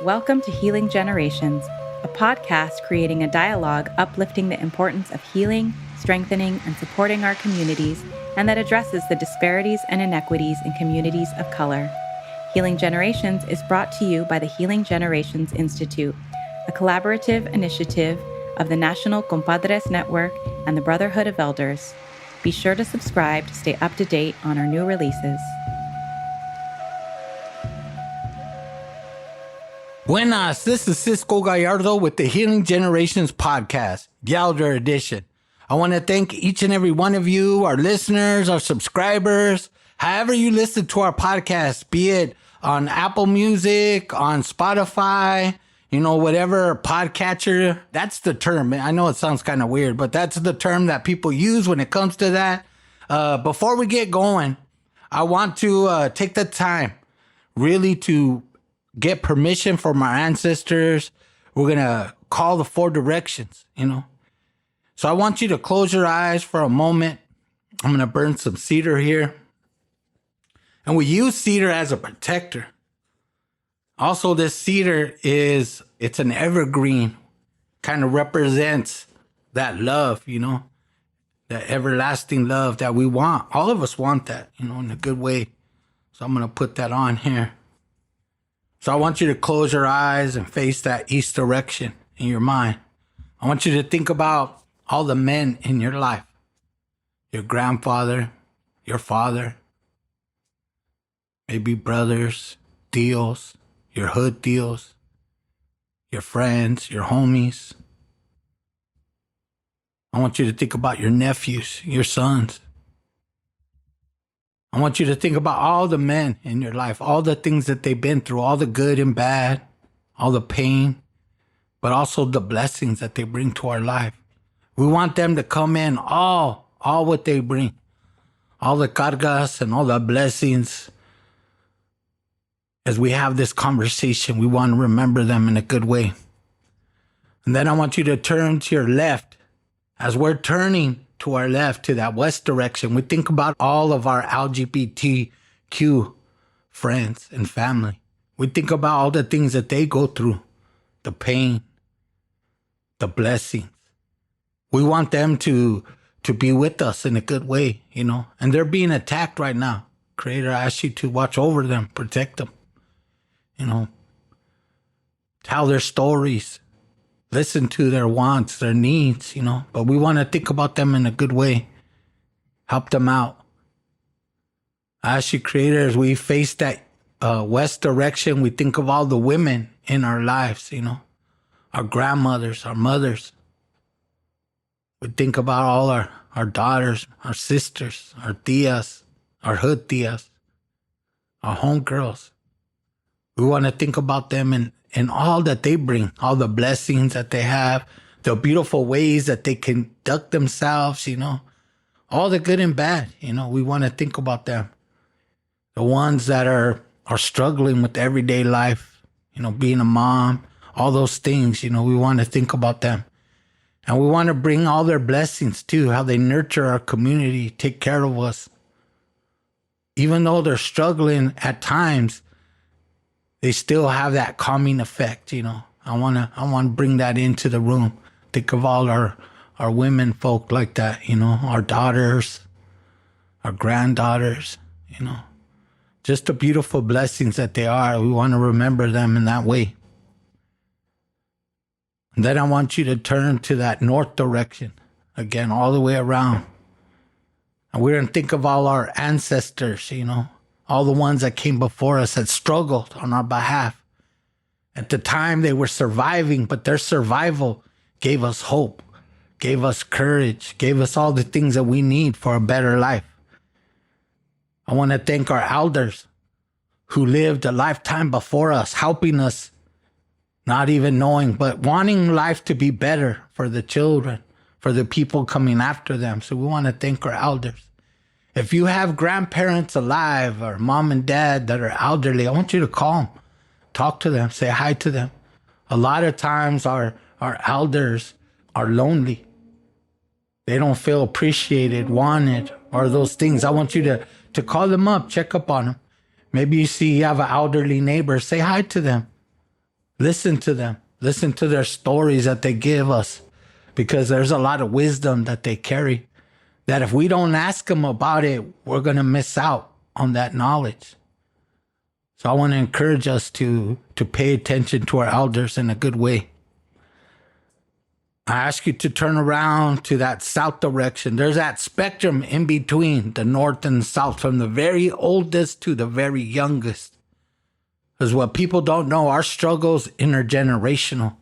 Welcome to Healing Generations, a podcast creating a dialogue uplifting the importance of healing, strengthening, and supporting our communities, and that addresses the disparities and inequities in communities of color. Healing Generations is brought to you by the Healing Generations Institute, a collaborative initiative of the National Compadres Network and the Brotherhood of Yelders. Be sure to subscribe to stay up to date on our new releases. Buenas, this is Cisco Gallardo with the Healing Generations podcast, Yelders edition. I want to thank each and every one of you, our listeners, our subscribers, however you listen to our podcast, be it on Apple Music, on Spotify, whatever podcatcher. That's the term. I know it sounds kind of weird, but that's the term that people use when it comes to that. Before we get going, I want to take the time really to get permission from our ancestors. We're going to call the four directions, So I want you to close your eyes for a moment. I'm going to burn some cedar here. And we use cedar as a protector. Also, this cedar it's an evergreen, kind of represents that love, that everlasting love that we want. All of us want that, in a good way. So I'm going to put that on here. So I want you to close your eyes and face that east direction in your mind. I want you to think about all the men in your life. Your grandfather, your father, maybe brothers, tios, your hood tios, your friends, your homies. I want you to think about your nephews, your sons. I want you to think about all the men in your life, all the things that they've been through, all the good and bad, all the pain, but also the blessings that they bring to our life. We want them to come in, all what they bring, all the cargas and all the blessings. As we have this conversation, we want to remember them in a good way. And then I want you to turn to your left. As we're turning to our left, to that west direction, we think about all of our LGBTQ friends and family. We think about all the things that they go through, the pain, the blessings. We want them to be with us in a good way, and they're being attacked right now. Creator, I ask you to watch over them, protect them, tell their stories. Listen to their wants, their needs, but we want to think about them in a good way. Help them out. I ask you, Creator, as we face that west direction, we think of all the women in our lives, our grandmothers, our mothers. We think about all our daughters, our sisters, our tias, our hood tias, our homegirls. We want to think about them and all that they bring, all the blessings that they have, the beautiful ways that they conduct themselves, all the good and bad, we want to think about them. The ones that are struggling with everyday life, being a mom, all those things, we want to think about them. And we want to bring all their blessings too, how they nurture our community, take care of us. Even though they're struggling at times, they still have that calming effect, I want to bring that into the room. Think of all our women folk like that, our daughters, our granddaughters, just the beautiful blessings that they are. We want to remember them in that way. And then I want you to turn to that north direction, again, all the way around. And we're going to think of all our ancestors, all the ones that came before us that struggled on our behalf. At the time they were surviving, but their survival gave us hope, gave us courage, gave us all the things that we need for a better life. I want to thank our elders who lived a lifetime before us, helping us, not even knowing, but wanting life to be better for the children, for the people coming after them. So we want to thank our elders. If you have grandparents alive or mom and dad that are elderly, I want you to call them, talk to them, say hi to them. A lot of times our elders are lonely. They don't feel appreciated, wanted, or those things. I want you to call them up, check up on them. Maybe you see you have an elderly neighbor, say hi to them. Listen to them. Listen to their stories that they give us, because there's a lot of wisdom that they carry that if we don't ask them about it, we're going to miss out on that knowledge. So I want to encourage us to pay attention to our elders in a good way. I ask you to turn around to that south direction. There's that spectrum in between the north and the south, from the very oldest to the very youngest. Because what people don't know, our struggle's intergenerational.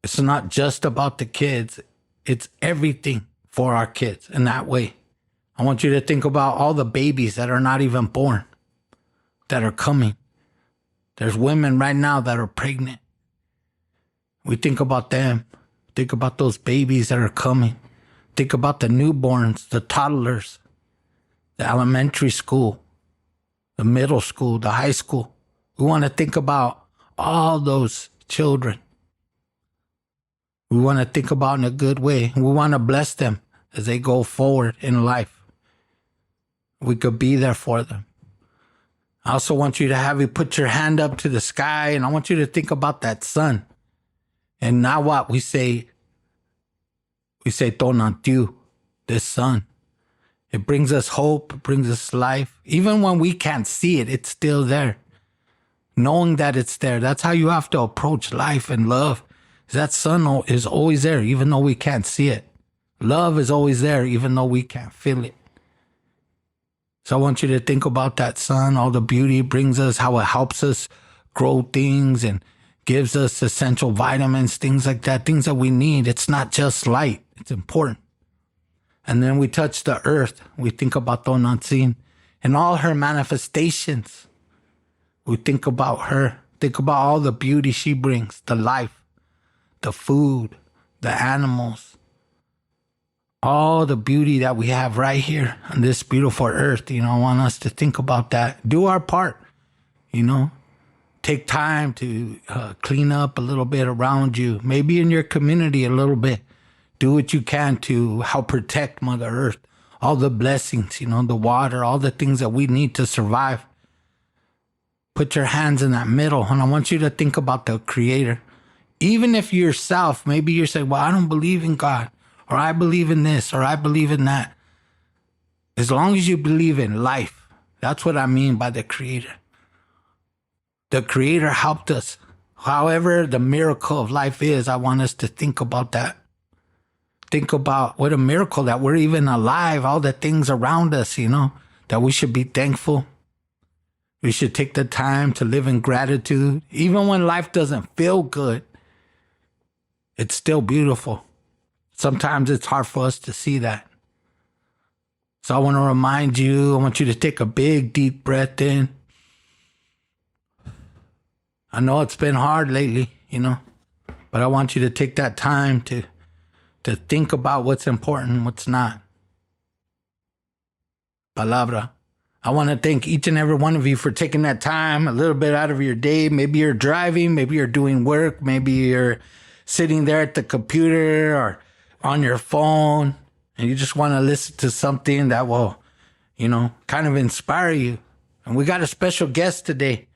It's not just about the kids. It's everything for our kids in that way. I want you to think about all the babies that are not even born, that are coming. There's women right now that are pregnant. We think about them. Think about those babies that are coming. Think about the newborns, the toddlers, the elementary school, the middle school, the high school. We want to think about all those children. We want to think about in a good way. We want to bless them as they go forward in life. We could be there for them. I also want you to have you put your hand up to the sky, and I want you to think about that sun. And now what we say Tonantiu, this sun. It brings us hope, it brings us life. Even when we can't see it, it's still there. Knowing that it's there, that's how you have to approach life and love. That sun is always there, even though we can't see it. Love is always there, even though we can't feel it. So I want you to think about that sun, all the beauty it brings us, how it helps us grow things and gives us essential vitamins, things like that, things that we need. It's not just light. It's important. And then we touch the earth. We think about Tonantzin and all her manifestations. We think about her. Think about all the beauty she brings, the life, the food, the animals, all the beauty that we have right here on this beautiful earth. I want us to think about that. Do our part, Take time to clean up a little bit around you, maybe in your community a little bit. Do what you can to help protect Mother Earth, all the blessings, the water, all the things that we need to survive. Put your hands in that middle, and I want you to think about the Creator. Even if yourself, maybe you're saying, well, I don't believe in God, or I believe in this, or I believe in that. As long as you believe in life, that's what I mean by the Creator. The Creator helped us. However, the miracle of life is, I want us to think about that. Think about what a miracle that we're even alive, all the things around us, that we should be thankful. We should take the time to live in gratitude. Even when life doesn't feel good, it's still beautiful. Sometimes it's hard for us to see that. So I want to remind you, I want you to take a big, deep breath in. I know it's been hard lately, but I want you to take that time to think about what's important and what's not. Palabra. I want to thank each and every one of you for taking that time, a little bit out of your day. Maybe you're driving, maybe you're doing work, maybe you're sitting there at the computer or on your phone, and you just want to listen to something that will, kind of inspire you. And we got a special guest today.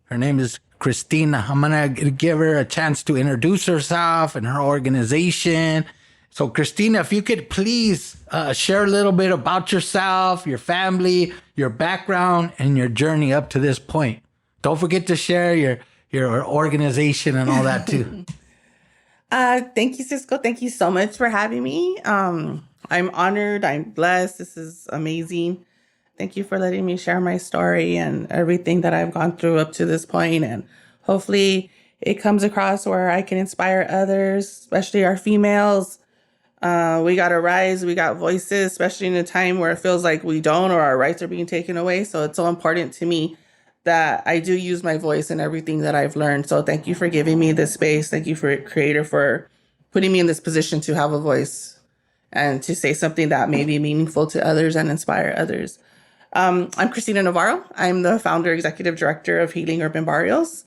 Her name is Christina. I'm going to give her a chance to introduce herself and her organization. So Christina, if you could please share a little bit about yourself, your family, your background, and your journey up to this point. Don't forget to share your organization and all that too. Thank you, Cisco. Thank you so much for having me. I'm honored. I'm blessed. This is amazing. Thank you for letting me share my story and everything that I've gone through up to this point. And hopefully it comes across where I can inspire others, especially our females. We got to rise. We got voices, especially in a time where it feels like we don't, or our rights are being taken away. So it's so important to me that I do use my voice in everything that I've learned. So thank you for giving me this space. Thank you, Creator, for putting me in this position to have a voice and to say something that may be meaningful to others and inspire others. I'm Christina Navarro. I'm the founder, executive director of Healing Urban Barrios.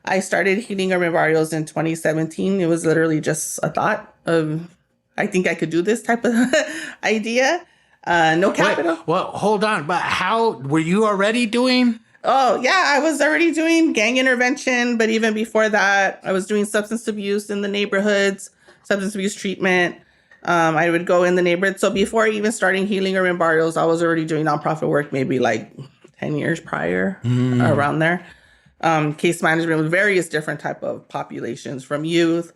I started Healing Urban Barrios in 2017. It was literally just a thought of, I think I could do this type of idea. No capital. Wait, well, hold on. But how were you already doing Oh, yeah, I was already doing gang intervention, but even before that, I was doing substance abuse in the neighborhoods, substance abuse treatment. I would go in the neighborhood. So before even starting Healing Urban Barrios, I was already doing nonprofit work, maybe like 10 years prior, around there. Case management with various different type of populations, from youth,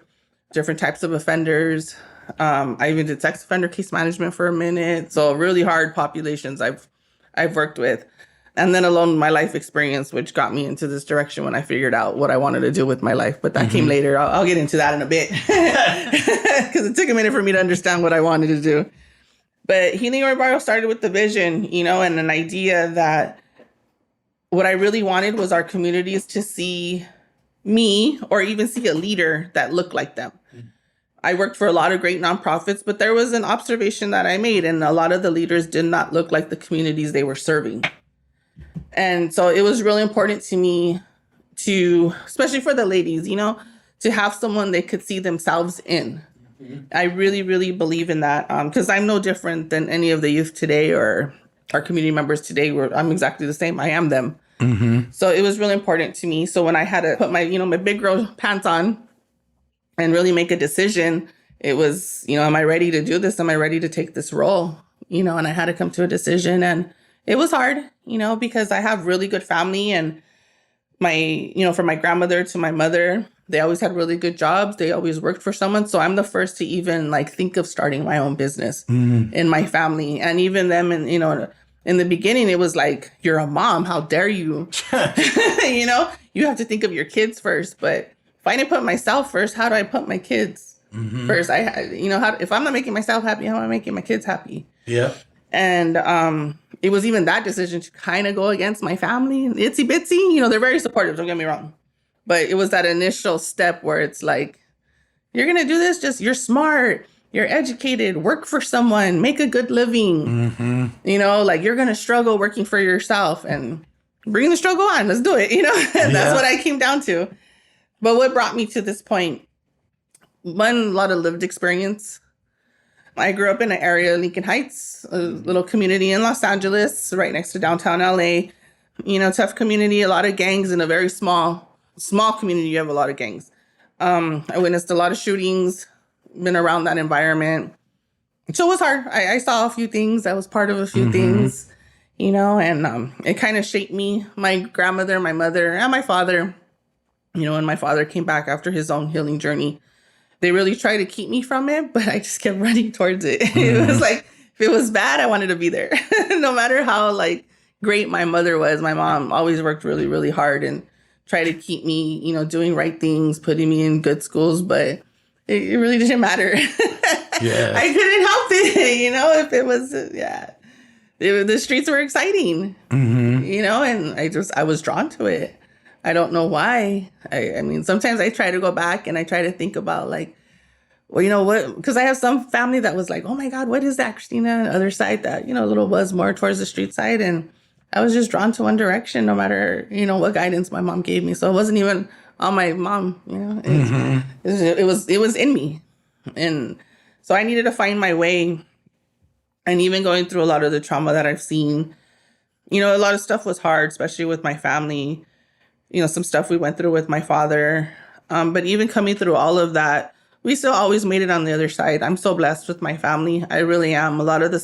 different types of offenders. I even did sex offender case management for a minute. So really hard populations I've worked with. And then alone my life experience, which got me into this direction when I figured out what I wanted to do with my life. But that came later. I'll get into that in a bit because it took a minute for me to understand what I wanted to do. But Healing Urban Barrios started with the vision, and an idea that what I really wanted was our communities to see me or even see a leader that looked like them. I worked for a lot of great nonprofits, but there was an observation that I made, and a lot of the leaders did not look like the communities they were serving. And so it was really important to me to, especially for the ladies, to have someone they could see themselves in. I really, really believe in that because I'm no different than any of the youth today or our community members today. I'm exactly the same. I am them. So it was really important to me. So when I had to put my, my big girl pants on and really make a decision, it was, am I ready to do this? Am I ready to take this role? And I had to come to a decision, and it was hard, because I have really good family, and my, from my grandmother to my mother, they always had really good jobs. They always worked for someone. So I'm the first to even think of starting my own business in my family. And even them, and, in the beginning, it was like, you're a mom. How dare you? You have to think of your kids first. But if I didn't put myself first, how do I put my kids first? If I'm not making myself happy, how am I making my kids happy? Yeah. And it was even that decision to kind of go against my family. Itsy bitsy, they're very supportive, don't get me wrong. But it was that initial step where it's like, you're going to do this, you're smart, you're educated, work for someone, make a good living. You're going to struggle working for yourself, and bring the struggle on. Let's do it. That's what I came down to. But what brought me to this point? One, a lot of lived experience. I grew up in an area, Lincoln Heights, a little community in Los Angeles, right next to downtown LA. Tough community, a lot of gangs in a very small community. You have a lot of gangs. I witnessed a lot of shootings, been around that environment. So it was hard. I saw a few things. I was part of a few things, and it kind of shaped me. My grandmother, my mother, and my father, when my father came back after his own healing journey, they really tried to keep me from it, but I just kept running towards it. It was like, if it was bad, I wanted to be there. No matter how great my mother was, my mom always worked really, really hard and tried to keep me, doing right things, putting me in good schools, but it really didn't matter. Yeah. I couldn't help it, if it was, the streets were exciting, and I was drawn to it. I don't know why. I mean, sometimes I try to go back and I try to think about what, because I have some family that was like, oh my God, what is that, Christina? Other side that, a little was more towards the street side. And I was just drawn to one direction, no matter, what guidance my mom gave me. So it wasn't even on my mom, it was in me. And so I needed to find my way. And even going through a lot of the trauma that I've seen, a lot of stuff was hard, especially with my family. Some stuff we went through with my father. But even coming through all of that, we still always made it on the other side. I'm so blessed with my family. I really am. A lot of the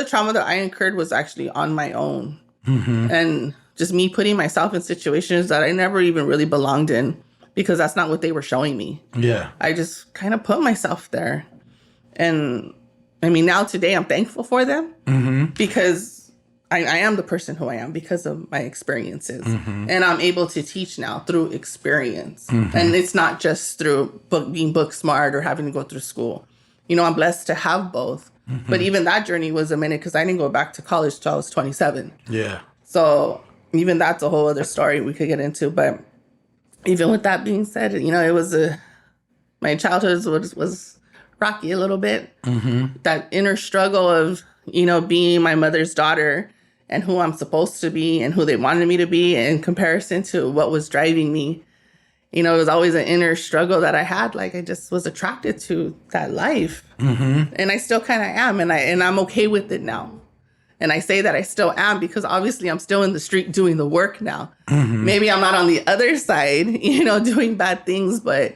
trauma that I incurred was actually on my own. And just me putting myself in situations that I never even really belonged in, because that's not what they were showing me. Yeah. I just kind of put myself there. And I mean, now today I'm thankful for them because I am the person who I am because of my experiences. And I'm able to teach now through experience. And it's not just through being book smart or having to go through school. I'm blessed to have both. But even that journey was a minute because I didn't go back to college till I was 27. Yeah. So even that's a whole other story we could get into. But even with that being said, it was my childhood was rocky a little bit. That inner struggle of, being my mother's daughter and who I'm supposed to be and who they wanted me to be in comparison to what was driving me. It was always an inner struggle that I had. I just was attracted to that life. And I still kind of am. And I'm okay with it now. And I say that I still am because obviously I'm still in the street doing the work now. Maybe I'm not on the other side, doing bad things, but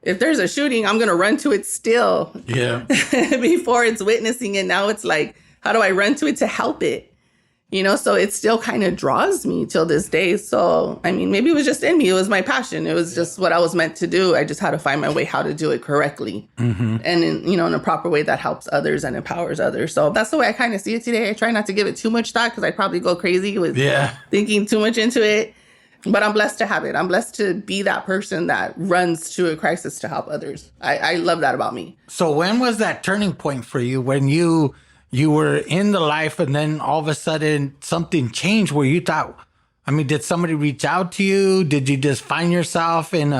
if there's a shooting, I'm going to run to it still. Yeah. Before it's witnessing it. Now it's like, how do I run to it to help it? So it still kind of draws me till this day. So, I mean, maybe it was just in me. It was my passion. It was just what I was meant to do. I just had to find my way how to do it correctly. And in a proper way that helps others and empowers others. So that's the way I kind of see it today. I try not to give it too much thought because I'd probably go crazy with thinking too much into it. But I'm blessed to have it. I'm blessed to be that person that runs to a crisis to help others. I love that about me. So when was that turning point for you when you were in the life and then all of a sudden something changed where you thought, did somebody reach out to you? Did you just find yourself in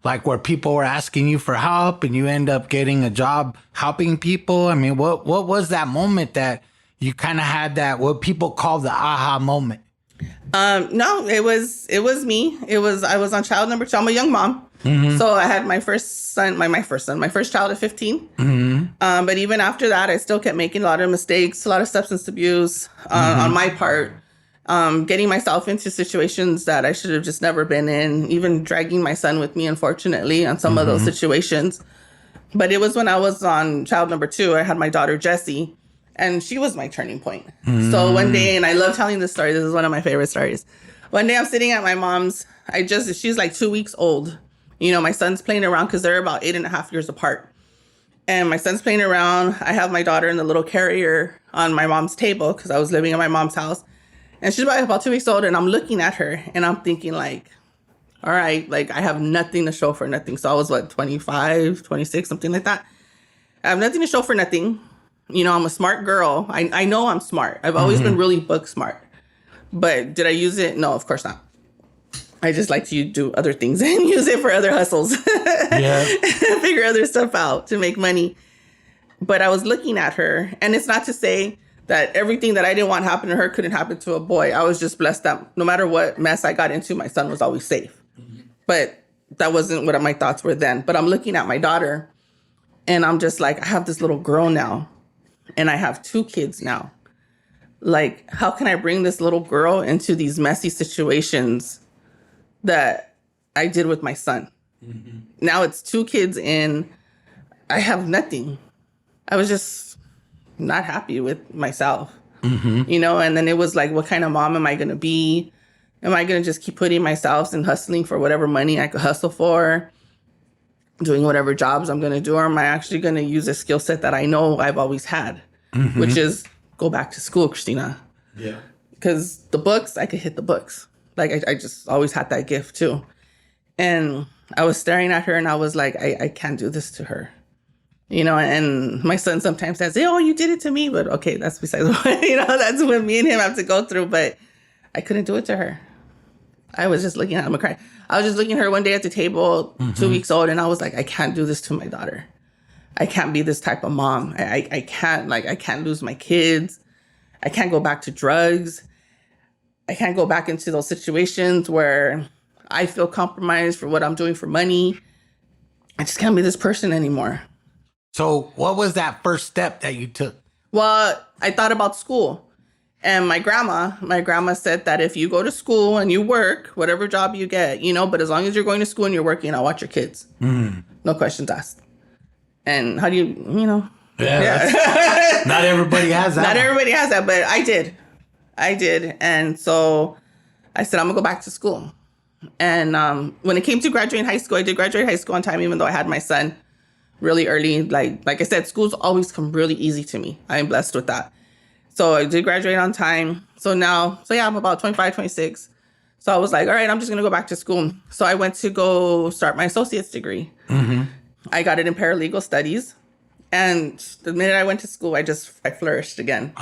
where people were asking you for help and you end up getting a job helping people? What was that moment that you kind of had that, what people call the aha moment? No, it was me. I was on child number 2. I'm a young mom. So I had my first son, my first child at 15. But even after that, I still kept making a lot of mistakes, a lot of substance abuse on my part, getting myself into situations that I should have just never been in, even dragging my son with me, unfortunately, on some of those situations. But it was when I was on child number 2, I had my daughter, Jessie. And she was my turning point. So one day, and I love telling this story. This is one of my favorite stories. One day I'm sitting at my mom's. She's like 2 weeks old. My son's playing around because they're about 8.5 years apart. And my son's playing around. I have my daughter in the little carrier on my mom's table because I was living at my mom's house. And she's about 2 weeks old. And I'm looking at her and I'm thinking like, all right, like I have nothing to show for nothing. So I was 25, 26, something like that. I have nothing to show for nothing. I'm a smart girl. I know I'm smart. I've always been really book smart. But did I use it? No, of course not. I just like to do other things and use it for other hustles. Figure other stuff out to make money. But I was looking at her. And it's not to say that everything that I didn't want to happen to her couldn't happen to a boy. I was just blessed that no matter what mess I got into, my son was always safe. But that wasn't what my thoughts were then. But I'm looking at my daughter. And I'm just like, I have this little girl now. And I have 2 kids now. Like, how can I bring this little girl into these messy situations that I did with my son? Now it's 2 kids in. I have nothing. I was just not happy with myself, and then it was like, what kind of mom am I going to be? Am I going to just keep putting myself and hustling for whatever money I could hustle for? Doing whatever jobs I'm going to do, or am I actually going to use a skill set that I know I've always had, which is go back to school, Christina. Yeah. Because the books, I could hit the books. Like, I just always had that gift, too. And I was staring at her, and I was like, I can't do this to her. And my son sometimes says, oh, you did it to me. But, okay, that's besides the point. That's what me and him have to go through. But I couldn't do it to her. I was just looking at him and crying. I was just looking at her one day at the table, 2 weeks old, and I was like, I can't do this to my daughter. I can't be this type of mom. I can't lose my kids. I can't go back to drugs. I can't go back into those situations where I feel compromised for what I'm doing for money. I just can't be this person anymore. So what was that first step that you took? Well, I thought about school. And my grandma said that if you go to school and you work, whatever job you get, but as long as you're going to school and you're working, I'll watch your kids. No questions asked. And how do you. Yeah. Not everybody has that. Not everybody has that, but I did. And so I said, I'm going to go back to school. And when it came to graduating high school, I did graduate high school on time, even though I had my son really early. Like I said, schools always come really easy to me. I'm blessed with that. So I did graduate on time. I'm about 25, 26. So I was like, all right, I'm just going to go back to school. So I went to go start my associate's degree. I got it in paralegal studies. And the minute I went to school, I flourished again.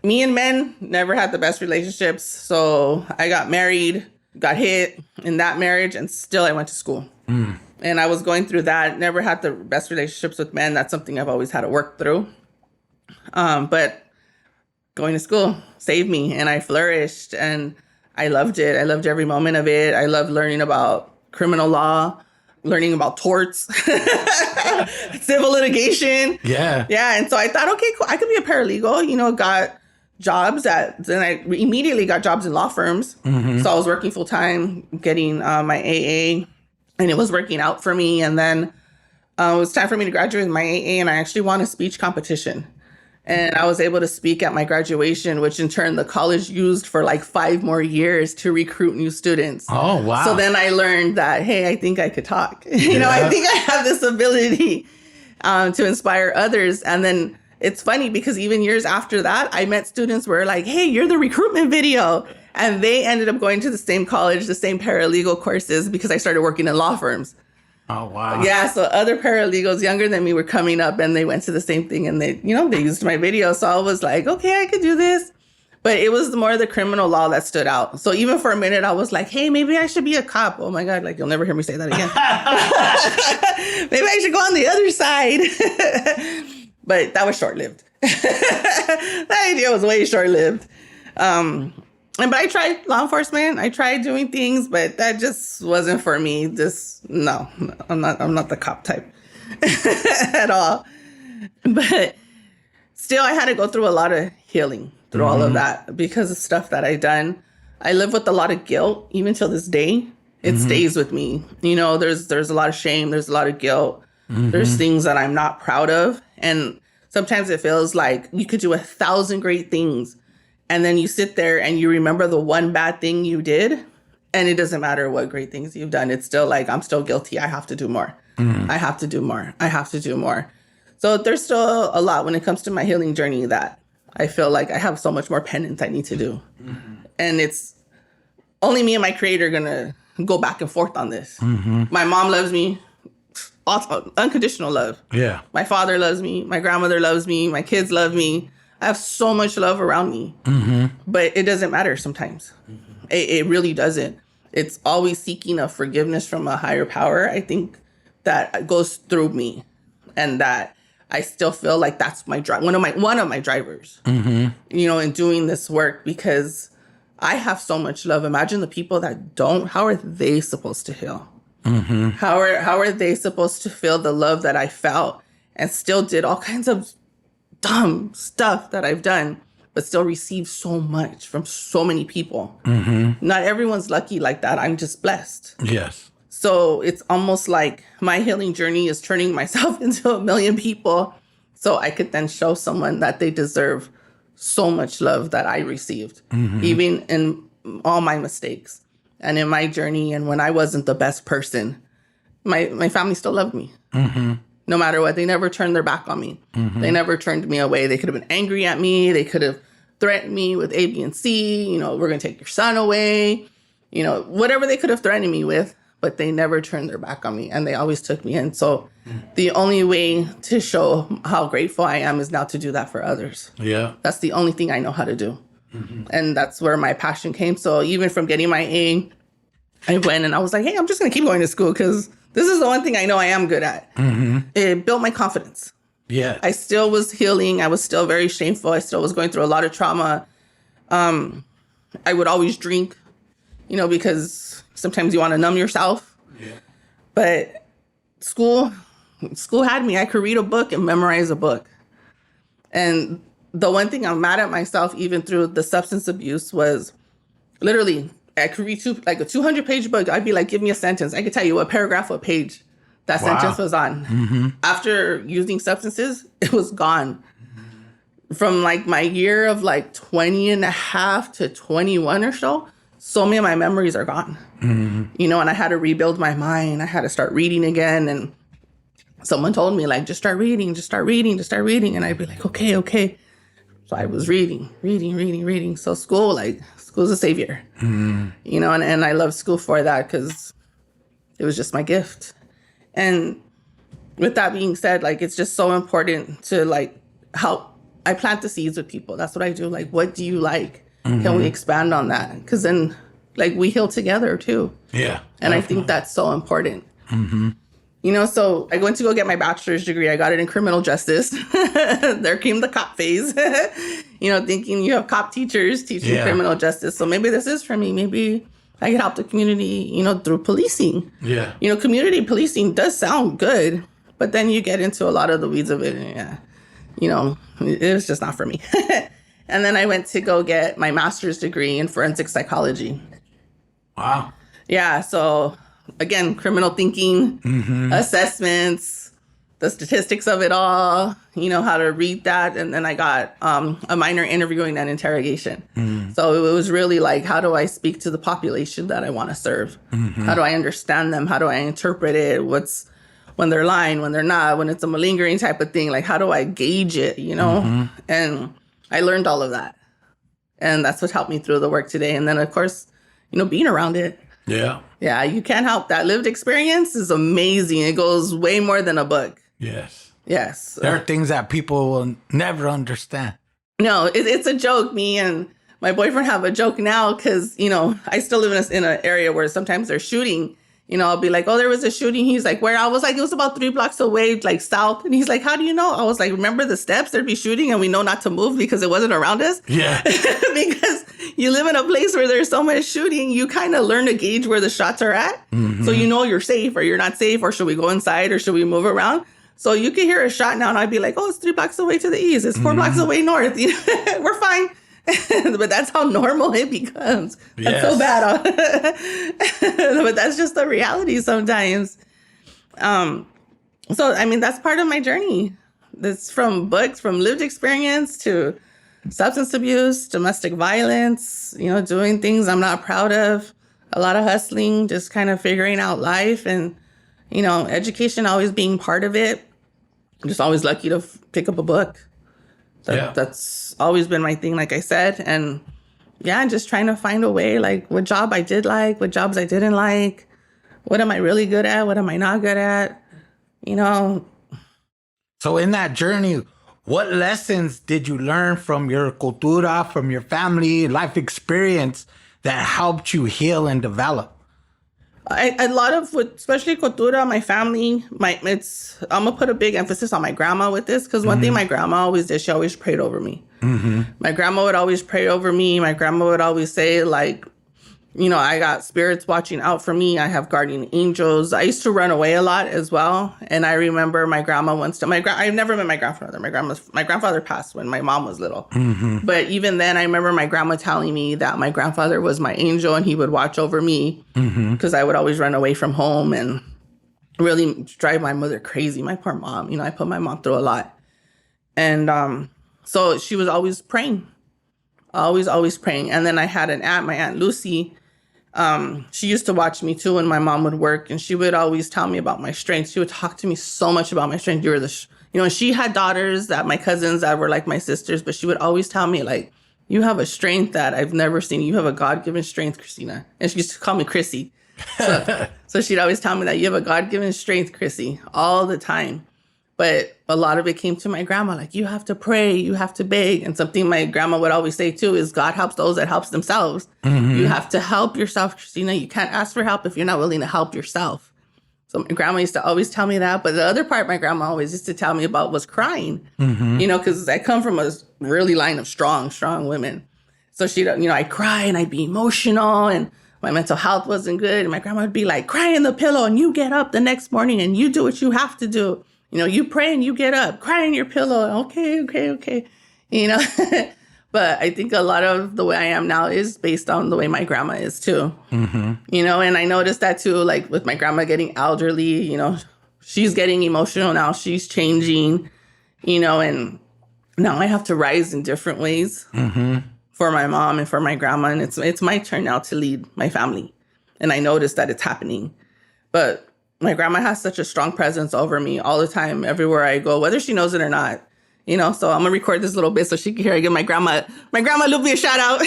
Me and men never had the best relationships. So I got married, got hit in that marriage, and still I went to school. And I was going through that. Never had the best relationships with men. That's something I've always had to work through. But going to school saved me, and I flourished, and I loved it. I loved every moment of it. I loved learning about criminal law, learning about torts, civil litigation. Yeah. Yeah. And so I thought, okay, cool. I could be a paralegal, got then I immediately got jobs in law firms. So I was working full time, getting my AA, and it was working out for me. And then it was time for me to graduate with my AA, and I actually won a speech competition. And I was able to speak at my graduation, which in turn the college used for like 5 more years to recruit new students. Oh, wow. So then I learned that, hey, I think I could talk. You know, I think I have this ability to inspire others. And then it's funny because even years after that, I met students who were like, hey, you're the recruitment video. And they ended up going to the same college, the same paralegal courses, because I started working in law firms. Oh, wow. Yeah, so other paralegals younger than me were coming up and they went to the same thing and they used my video. So I was like, okay, I could do this. But it was more the criminal law that stood out. So even for a minute, I was like, hey, maybe I should be a cop. Oh my God, like you'll never hear me say that again. Maybe I should go on the other side. But that was short-lived. That idea was way short-lived. But I tried law enforcement. I tried doing things, but that just wasn't for me. No, I'm not the cop type at all. But still, I had to go through a lot of healing through all of that because of stuff that I done. I live with a lot of guilt, even till this day. It stays with me. You know, there's a lot of shame. There's a lot of guilt. There's things that I'm not proud of. And sometimes it feels like you could do 1,000 great things. And then you sit there and you remember the one bad thing you did. And it doesn't matter what great things you've done. It's still like, I'm still guilty. I have to do more. I have to do more. I have to do more. So there's still a lot when it comes to my healing journey that I feel like I have so much more penance I need to do. And it's only me and my creator going to go back and forth on this. My mom loves me. Unconditional love. Yeah. My father loves me. My grandmother loves me. My kids love me. I have so much love around me. But it doesn't matter sometimes. It really doesn't. It's always seeking a forgiveness from a higher power. I think that goes through me, and that I still feel like that's my drive. One of my drivers. You know, in doing this work, because I have so much love. Imagine the people that don't. How are they supposed to heal? How are they supposed to feel the love that I felt and still did all kinds of dumb stuff that I've done, but still receive so much from so many people? Not everyone's lucky like that. I'm just blessed. Yes. So it's almost like my healing journey is turning myself into 1 million people so I could then show someone that they deserve so much love that I received, even in all my mistakes. And in my journey, and when I wasn't the best person, my family still loved me. No matter what. They never turned their back on me. They never turned me away. They could have been angry at me. They could have threatened me with A, B, and C. You know, we're going to take your son away. You know, whatever they could have threatened me with. But they never turned their back on me. And they always took me in. So the only way to show how grateful I am is now to do that for others. Yeah. That's the only thing I know how to do. And that's where my passion came. So even from getting my A, I went and I was like, hey, I'm just going to keep going to school because this is the one thing I know I am good at. It built my confidence. Yeah. I still was healing. I was still very shameful. I still was going through a lot of trauma. I would always drink, you know, because sometimes you want to numb yourself. Yeah. But school had me. I could read a book and memorize a book. And the one thing I'm mad at myself, even through the substance abuse, was literally I could read like a 200-page book. I'd be like, give me a sentence. I could tell you what paragraph, what page that sentence was on. After using substances, it was gone. From like my year of like 20 and a half to 21 or so many of my memories are gone. You know, and I had to rebuild my mind. I had to start reading again. And someone told me, like, just start reading. And I'd be like, okay. So I was reading. So school's a savior, you know, and I love school for that because it was just my gift. And with that being said, like, it's just so important to like help. I plant the seeds with people. That's what I do. Like, what do you like? Can we expand on that? Because then like we heal together too. Yeah. And definitely. I think that's so important. You know, so I went to go get my bachelor's degree. I got it in criminal justice. There came the cop phase, you know, thinking you have cop teachers teaching criminal justice. So maybe this is for me. Maybe I could help the community, you know, through policing. Yeah. You know, community policing does sound good, but then you get into a lot of the weeds of it. And you know, it was just not for me. And then I went to go get my master's degree in forensic psychology. Wow. Yeah. So again, criminal thinking, assessments, the statistics of it all, how to read that. And then I got a minor interviewing and interrogation. So it was really like, how do I speak to the population that I want to serve? How do I understand them? How do I interpret it? What's when they're lying, when they're not, when it's a malingering type of thing? Like, how do I gauge it, And I learned all of that. And that's what helped me through the work today. And then, of course, being around it. Yeah. Yeah, you can't help that. Lived experience is amazing. It goes way more than a book. Yes. Yes. There are things that people will never understand. No, it's a joke. Me and my boyfriend have a joke now because, I still live in an area where sometimes they're shooting. I'll be like, oh, there was a shooting. He's like, where? I was like, it was about 3 blocks away, like south. And he's like, how do you know? I was like, remember the steps? There'd be shooting and we know not to move because it wasn't around us. Yeah. Because you live in a place where there's so much shooting, you kind of learn to gauge where the shots are at. So you're safe or you're not safe, or should we go inside or should we move around? So you can hear a shot now and I'd be like, oh, it's 3 blocks away to the east. It's 4 blocks away north. We're fine. But that's how normal it becomes. That's so bad. But that's just the reality sometimes. So, that's part of my journey. That's from books, from lived experience to substance abuse, domestic violence, doing things I'm not proud of, a lot of hustling, just kind of figuring out life and, education always being part of it. I'm just always lucky to pick up a book. That's always been my thing, like I said. And just trying to find a way, like what job I did like, what jobs I didn't like. What am I really good at? What am I not good at? So in that journey, what lessons did you learn from your cultura, from your family, life experience that helped you heal and develop? A lot of, especially cultura, my family, I'm going to put a big emphasis on my grandma with this, because one thing my grandma always did, she always prayed over me. My grandma would always pray over me. My grandma would always say, like, I got spirits watching out for me. I have guardian angels. I used to run away a lot as well. And I remember my grandma once, I've never met my grandfather. My grandfather passed when my mom was little. But even then, I remember my grandma telling me that my grandfather was my angel and he would watch over me because I would always run away from home and really drive my mother crazy. My poor mom, I put my mom through a lot. And so she was always praying, always praying. And then I had an aunt, my Aunt Lucy. She used to watch me too when my mom would work, and she would always tell me about my strengths. She would talk to me so much about my strength. She had daughters my cousins that were like my sisters, but she would always tell me, like, you have a strength that I've never seen. You have a God-given strength, Christina. And she used to call me Chrissy. So she'd always tell me that you have a God-given strength, Chrissy, all the time. But a lot of it came to my grandma, like, you have to pray, you have to beg. And something my grandma would always say, too, is God helps those that helps themselves. You have to help yourself, Christina. You can't ask for help if you're not willing to help yourself. So my grandma used to always tell me that. But the other part my grandma always used to tell me about was crying, because I come from a really line of strong women. So she'd, I'd cry and I'd be emotional and my mental health wasn't good. And my grandma would be like, cry in the pillow and you get up the next morning and you do what you have to do. You pray and you get up, cry in your pillow. Okay. But I think a lot of the way I am now is based on the way my grandma is too. And I noticed that too, like with my grandma getting elderly, she's getting emotional now. She's changing, and now I have to rise in different ways for my mom and for my grandma. And it's my turn now to lead my family. And I noticed that it's happening. But my grandma has such a strong presence over me all the time, everywhere I go, whether she knows it or not. So I'm going to record this little bit so she can hear. I give my grandma Lupe a shout out.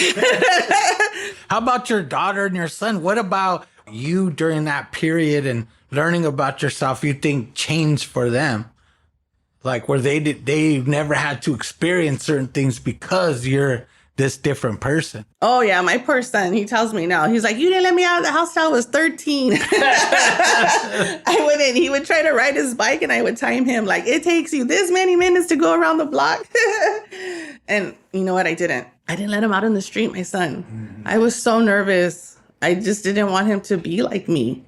How about your daughter and your son? What about you during that period and learning about yourself you think changed for them? Like where they never had to experience certain things because you're this different person. Oh, yeah. My poor son, he tells me now, he's like, you didn't let me out of the house till I was 13. I wouldn't. He would try to ride his bike and I would time him like, it takes you this many minutes to go around the block. And you know what? I didn't let him out in the street, my son. I was so nervous. I just didn't want him to be like me.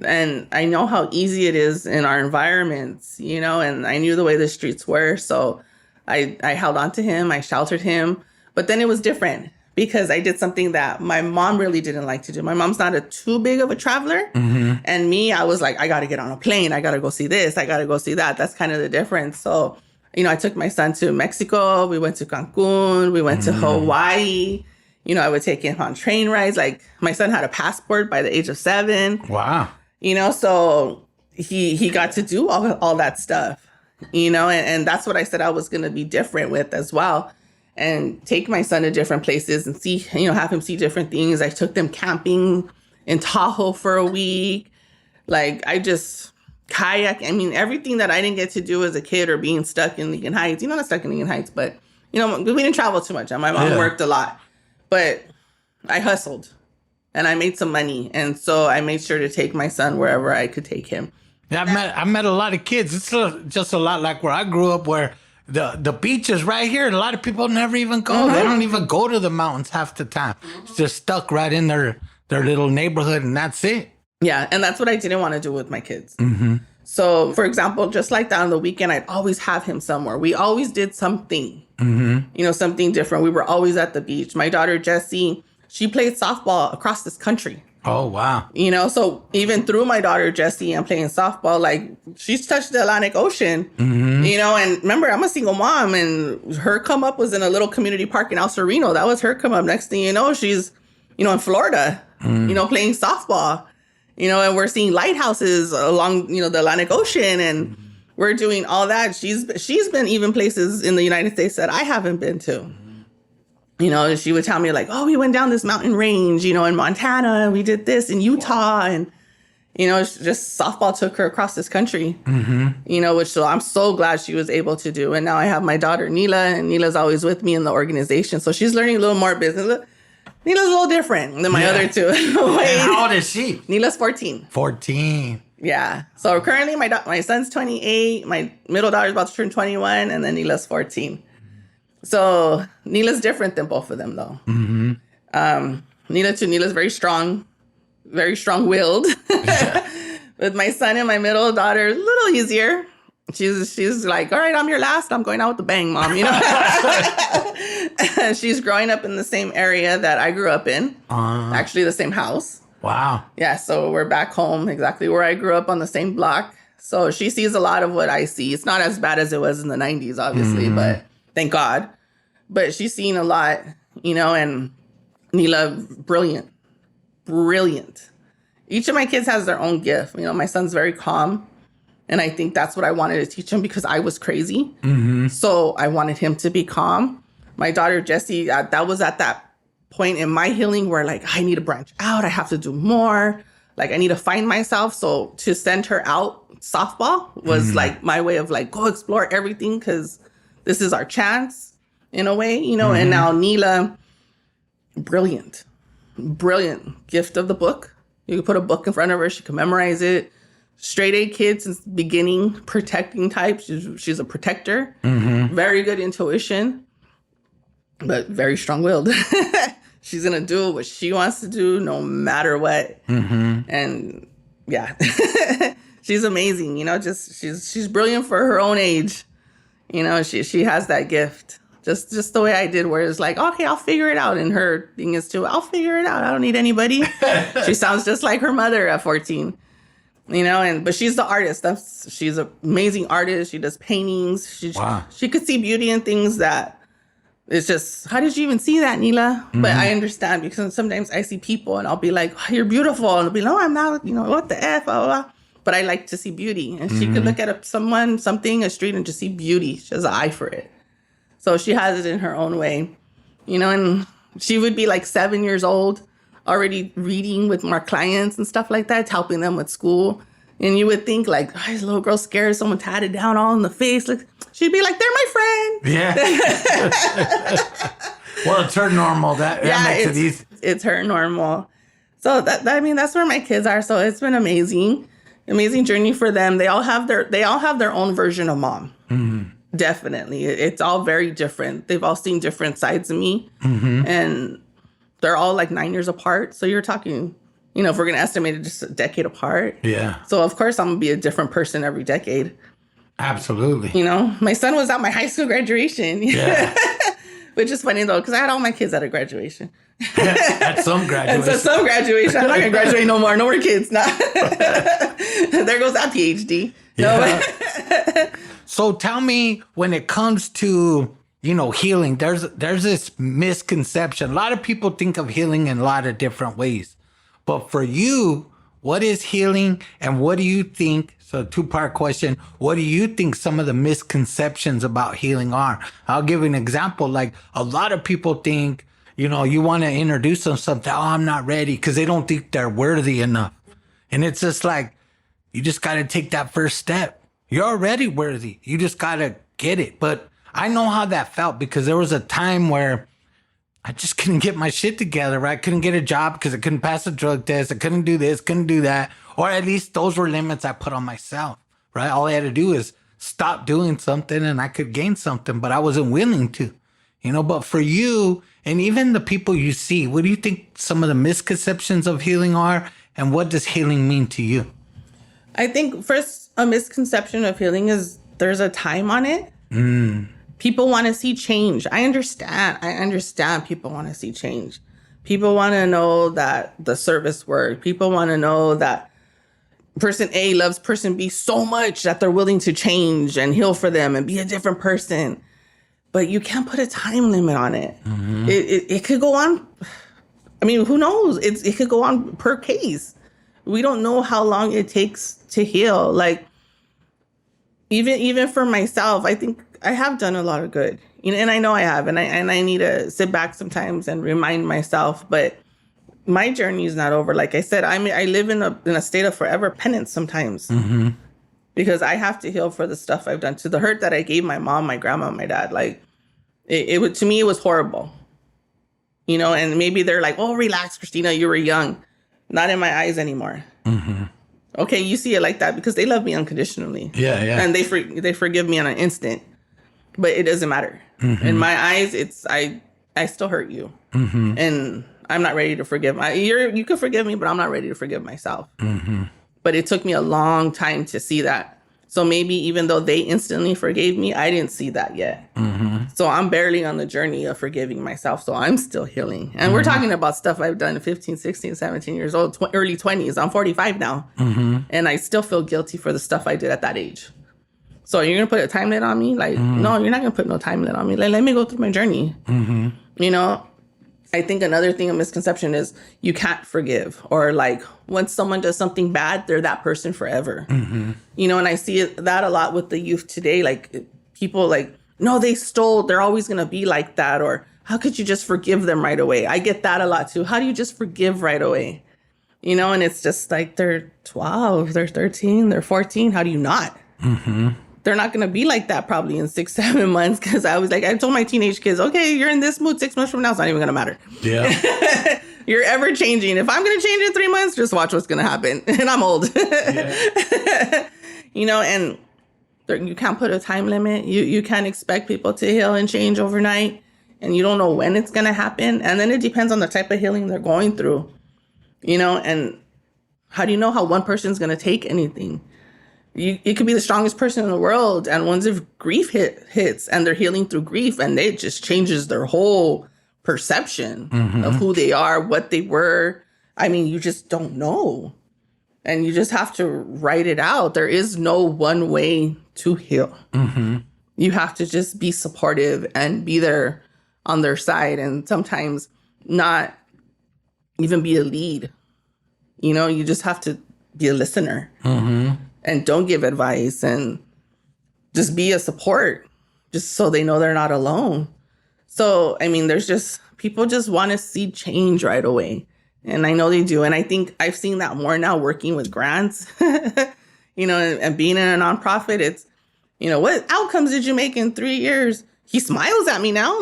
And I know how easy it is in our environments, and I knew the way the streets were. So I held on to him. I sheltered him. But then it was different because I did something that my mom really didn't like to do. My mom's not too big of a traveler. And me, I was like, I got to get on a plane. I got to go see this. I got to go see that. That's kind of the difference. So, I took my son to Mexico. We went to Cancun. We went to Hawaii. I would take him on train rides. Like, my son had a passport by the age of 7. Wow. So he got to do all that stuff, and that's what I said I was going to be different with as well. And take my son to different places and see, have him see different things. I took them camping in Tahoe for a week. Like, I just kayak. I mean, everything that I didn't get to do as a kid or being stuck in Lincoln Heights. Not stuck in Lincoln Heights, but, we didn't travel too much. My mom worked a lot. But I hustled and I made some money. And so I made sure to take my son wherever I could take him. Yeah, I met a lot of kids. It's just a lot like where I grew up, where the beach is right here. And a lot of people never even go. They don't even go to the mountains half the time. They're stuck right in their little neighborhood, and that's it. Yeah, and that's what I didn't want to do with my kids. So, for example, just like that on the weekend, I'd always have him somewhere. We always did something, something different. We were always at the beach. My daughter, Jessie, she played softball across this country. Oh, wow. So even through my daughter, Jessie, and playing softball, like, she's touched the Atlantic Ocean, and remember, I'm a single mom, and her come up was in a little community park in El Sereno. That was her come up. Next thing you know, she's, in Florida, playing softball, and we're seeing lighthouses along, the Atlantic Ocean, and we're doing all that. She's been even places in the United States that I haven't been to. She would tell me like, oh, we went down this mountain range, in Montana, and we did this in Utah. And, it's just softball took her across this country, which so I'm so glad she was able to do. And now I have my daughter, Neela, and Neela's always with me in the organization. So she's learning a little more business. Neela's a little different than my other two. And how old is she? Neela's 14. 14. Yeah. So currently my son's 28. My middle daughter's about to turn 21. And then Neela's 14. So Neela's different than both of them, though. Neela's very strong-willed. With my son and my middle daughter, a little easier. She's like, all right, I'm your last. I'm going out with the bang, Mom. She's growing up in the same area that I grew up in. Actually, the same house. Wow. Yeah, so we're back home, exactly where I grew up, on the same block. So she sees a lot of what I see. It's not as bad as it was in the 90s, obviously, but thank God. But she's seen a lot, and Neela, brilliant. Each of my kids has their own gift. My son's very calm. And I think that's what I wanted to teach him because I was crazy. So I wanted him to be calm. My daughter, Jessie, that was at that point in my healing where, like, I need to branch out. I have to do more. Like, I need to find myself. So to send her out softball was like my way of like, go explore everything because this is our chance in a way, And now Neela, brilliant gift of the book. You can put a book in front of her. She can memorize it. Straight A kid since the beginning, protecting type. She's a protector. Very good intuition, but very strong-willed. She's going to do what she wants to do no matter what. And yeah, she's amazing. She's brilliant for her own age. She has that gift. Just the way I did, where it's like, okay, I'll figure it out. And her thing is too, I'll figure it out. I don't need anybody. She sounds just like her mother at 14. But she's the artist. She's an amazing artist. She does paintings. She could see beauty in things that it's just, how did you even see that, Neela? But I understand because sometimes I see people and I'll be like, oh, you're beautiful. And I'll be like, no, I'm not, what the F, blah, blah, blah. But I like to see beauty. And she could look at a street and just see beauty. She has an eye for it. So she has it in her own way, and she would be like 7 years old, already reading with more clients and stuff like that, helping them with school. And you would think like, oh, this little girl's scared, someone tatted down all in the face. Like, she'd be like, they're my friend. Yeah. Well, it's her normal. That makes it easy. It's her normal. So that's where my kids are. So it's been amazing journey for them. They all have their own version of mom. Definitely. It's all very different. They've all seen different sides of me. And they're all like 9 years apart. So you're talking, if we're going to estimate it, just a decade apart. Yeah. So of course I'm going to be a different person every decade. Absolutely. My son was at my high school graduation. Yeah. Which is funny though, because I had all my kids at a graduation. At some graduation. And so some graduation. I'm not going to graduate no more. No more kids. Nah. There goes that PhD. Yeah. No. So tell me, when it comes to, healing, there's this misconception. A lot of people think of healing in a lot of different ways. But for you, what is healing, and what do you think? So, two-part question. What do you think some of the misconceptions about healing are? I'll give you an example. Like, a lot of people think, you want to introduce them something. Oh, I'm not ready, because they don't think they're worthy enough. And it's just like, you just got to take that first step. You're already worthy. You just got to get it. But I know how that felt, because there was a time where I just couldn't get my shit together, right? I couldn't get a job because I couldn't pass a drug test. I couldn't do this, couldn't do that. Or at least those were limits I put on myself, right? All I had to do is stop doing something and I could gain something, but I wasn't willing to, But for you, and even the people you see, what do you think some of the misconceptions of healing are? And what does healing mean to you? I think first, a misconception of healing is there's a time on it. People want to see change. I understand people want to see change. People want to know that the service worked. People want to know that person A loves person B so much that they're willing to change and heal for them and be a different person. But you can't put a time limit on it. Mm-hmm. It could go on. I mean, who knows? It could go on per case. We don't know how long it takes to heal. Like, even for myself, I think I have done a lot of good, and I know I have, and I need to sit back sometimes and remind myself. But my journey is not over. Like I said, I live in a state of forever penance sometimes, because I have to heal for the stuff I've done, to the hurt that I gave my mom, my grandma, my dad. Like to me, it was horrible, And maybe they're like, "Oh, relax, Christina, you were young." Not in my eyes anymore. Mm-hmm. Okay, you see it like that because they love me unconditionally. Yeah. And they forgive me on an instant. But it doesn't matter. Mm-hmm. In my eyes, I still hurt you. Mm-hmm. And I'm not ready to forgive. You could forgive me, but I'm not ready to forgive myself. Mm-hmm. But it took me a long time to see that. So maybe even though they instantly forgave me, I didn't see that yet. Mm-hmm. So I'm barely on the journey of forgiving myself. So I'm still healing. And we're talking about stuff I've done at 15, 16, 17 years old, early 20s. I'm 45 now. Mm-hmm. And I still feel guilty for the stuff I did at that age. So you're going to put a time limit on me? Like, no, you're not going to put no time limit on me. Like, let me go through my journey. Mm-hmm. I think another thing, a misconception is you can't forgive, or like once someone does something bad, they're that person forever. Mm-hmm. And I see that a lot with the youth today. Like people like, no, they stole. They're always going to be like that. Or how could you just forgive them right away? I get that a lot too. How do you just forgive right away? And it's just like they're 12, they're 13, they're 14. How do you not? Mm-hmm. They're not going to be like that probably in 6-7 months. Because I told my teenage kids, okay, you're in this mood 6 months from now. It's not even going to matter. Yeah. You're ever changing. If I'm going to change in 3 months, just watch what's going to happen. And I'm old. Yeah. And you can't put a time limit. You can't expect people to heal and change overnight. And you don't know when it's going to happen. And then it depends on the type of healing they're going through. And how do you know how one person's going to take anything? You could be the strongest person in the world, and once if grief hits and they're healing through grief, and it just changes their whole perception of who they are, what they were. I mean, you just don't know. And you just have to write it out. There is no one way to heal. Mm-hmm. You have to just be supportive and be there on their side, and sometimes not even be a lead. You just have to be a listener. Mm-hmm. And don't give advice, and just be a support, just so they know they're not alone. So, I mean, people just want to see change right away. And I know they do. And I think I've seen that more now working with grants, and being in a nonprofit. It's, what outcomes did you make in 3 years? He smiles at me now.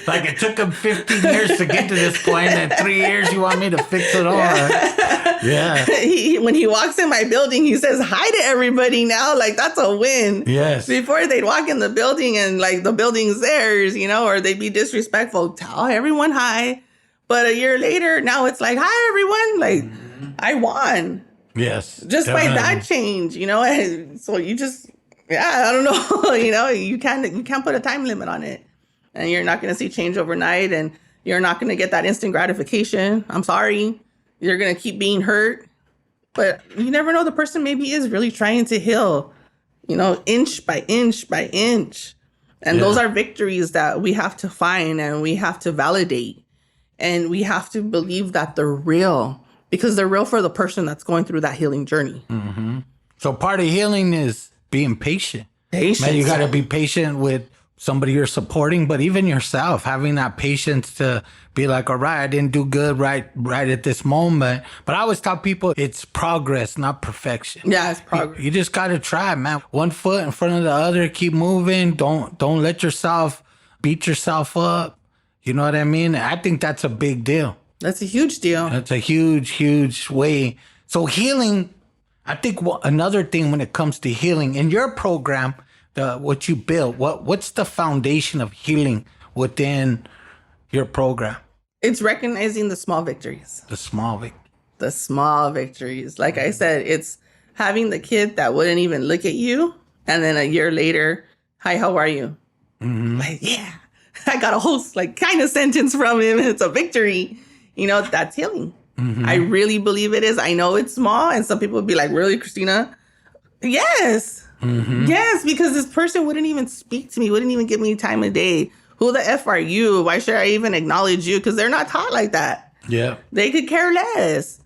Like it took him 15 years to get to this point, and 3 years you want me to fix it all. Yeah. When he walks in my building, he says hi to everybody now. Like, that's a win. Yes. Before they'd walk in the building and like the building's theirs, or they'd be disrespectful. Tell everyone hi. But a year later, now it's like, hi, everyone. Like, I won. Yes. Just definitely. By that change, And so you just, I don't know. You can't put a time limit on it. and you're not going to see change overnight, and you're not going to get that instant gratification. I'm sorry. You're going to keep being hurt. But you never know, the person maybe is really trying to heal, inch by inch by inch. And those are victories that we have to find and we have to validate. And we have to believe that they're real, because they're real for the person that's going through that healing journey. Mm-hmm. So part of healing is being patient. Patience. Man, you got to be patient with somebody you're supporting, but even yourself, having that patience to be like, all right, I didn't do good right at this moment. But I always tell people it's progress, not perfection. Yeah, it's progress. You just got to try, man. One foot in front of the other, keep moving. Don't let yourself beat yourself up. You know what I mean? I think that's a big deal. That's a huge deal. That's a huge, huge way. So healing, I think another thing when it comes to healing, in your program, what you built, what's the foundation of healing within your program? It's recognizing the small victories. The small victories. Like I said, it's having the kid that wouldn't even look at you, and then a year later, hi, how are you? Mm-hmm. Like, yeah, I got a whole kind of sentence from him. It's a victory. That's healing. Mm-hmm. I really believe it is. I know it's small, and some people would be like, really, Christina? Yes. Mm-hmm. Yes, because this person wouldn't even speak to me, wouldn't even give me time of day. Who the F are you? Why should I even acknowledge you? Because they're not taught like that. Yeah. They could care less.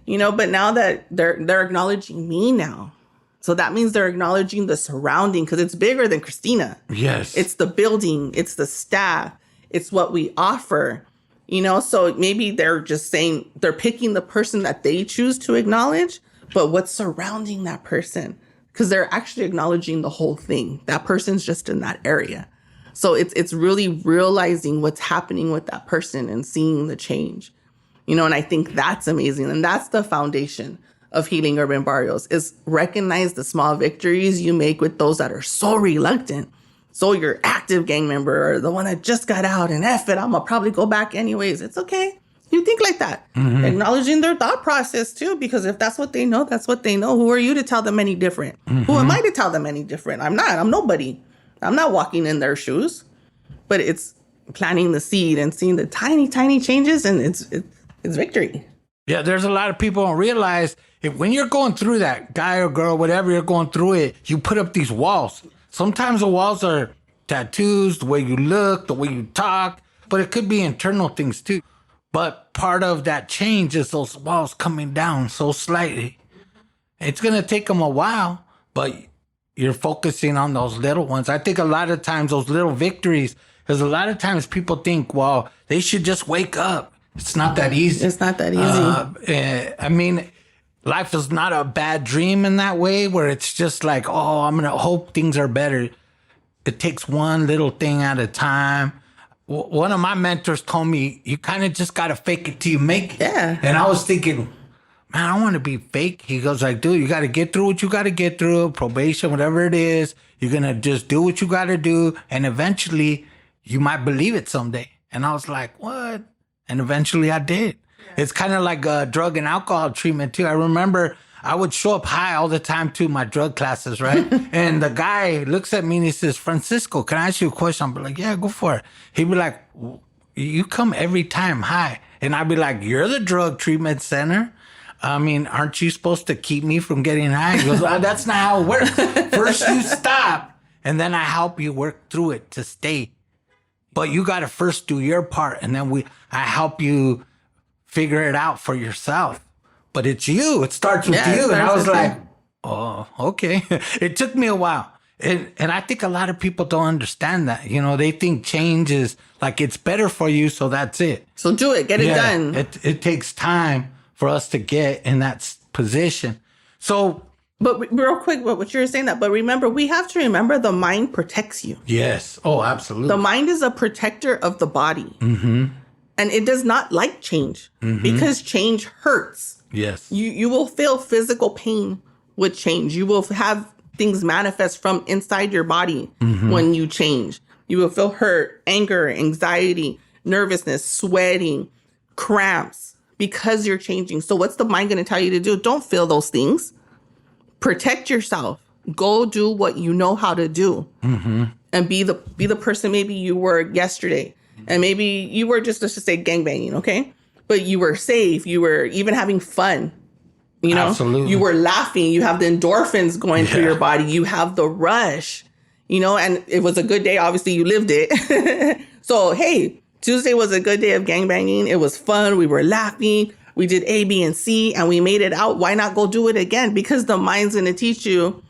But now that they're acknowledging me now. So that means they're acknowledging the surrounding, because it's bigger than Christina. Yes. It's the building. It's the staff. It's what we offer. So maybe they're just saying they're picking the person that they choose to acknowledge, but what's surrounding that person? Because they're actually acknowledging the whole thing. That person's just in that area. So it's really realizing what's happening with that person and seeing the change. And I think that's amazing. And that's the foundation of Healing Urban Barrios, is recognize the small victories you make with those that are so reluctant. So your active gang member, or the one that just got out, and F it, I'm going to probably go back anyways. It's okay. You think like that. Mm-hmm. Acknowledging their thought process too, because if that's what they know, that's what they know. Who are you to tell them any different? Mm-hmm. Who am I to tell them any different? I'm not. I'm nobody. I'm not walking in their shoes. But it's planting the seed and seeing the tiny, tiny changes, and it's victory. Yeah, there's a lot of people don't realize when you're going through that, guy or girl, whatever, you're going through it, you put up these walls. Sometimes the walls are tattoos, the way you look, the way you talk, but it could be internal things too. But part of that change is those walls coming down so slightly. It's going to take them a while, but you're focusing on those little ones. I think a lot of times those little victories, because a lot of times people think, well, they should just wake up. It's not that easy. It's not that easy. I mean, life is not a bad dream in that way, where it's just like, oh, I'm going to hope things are better. It takes one little thing at a time. One of my mentors told me, you kind of just got to fake it till you make it. Yeah. And I was thinking, man, I don't want to be fake. He goes like, dude, you got to get through what you got to get through, probation, whatever it is. You're going to just do what you got to do. And eventually you might believe it someday. And I was like, what? And eventually I did. It's kind of like a drug and alcohol treatment too. I remember I would show up high all the time to my drug classes, right? And the guy looks at me and he says, Francisco, can I ask you a question? I'll be like, yeah, go for it. He'd be like, you come every time high. And I'd be like, you're the drug treatment center. I mean, aren't you supposed to keep me from getting high? He goes, well, that's not how it works. First you stop, and then I help you work through it to stay. But you got to first do your part, and then I help you figure it out for yourself. But it's you. It starts with you. And I was like, oh, okay. It took me a while. And I think a lot of people don't understand that. They think change is like it's better for you, so that's it. So do it. Get it done. It takes time for us to get in that position. So... But real quick, what you're saying that, but remember, we have to remember the mind protects you. Yes. Oh, absolutely. The mind is a protector of the body. Mm-hmm. And it does not like change because change hurts. Yes. You will feel physical pain with change. You will have things manifest from inside your body when you change. You will feel hurt, anger, anxiety, nervousness, sweating, cramps because you're changing. So what's the mind going to tell you to do? Don't feel those things. Protect yourself. Go do what you know how to do, and be the person maybe you were yesterday, and maybe you were just, let's just say, gangbanging, okay? But you were safe. You were even having fun. You know, Absolutely. You were laughing. You have the endorphins going through your body. You have the rush. You know, and it was a good day. Obviously, you lived it. So, hey, Tuesday was a good day of gangbanging. It was fun. We were laughing. We did A, B, and C, and we made it out. Why not go do it again? Because the mind's going to teach you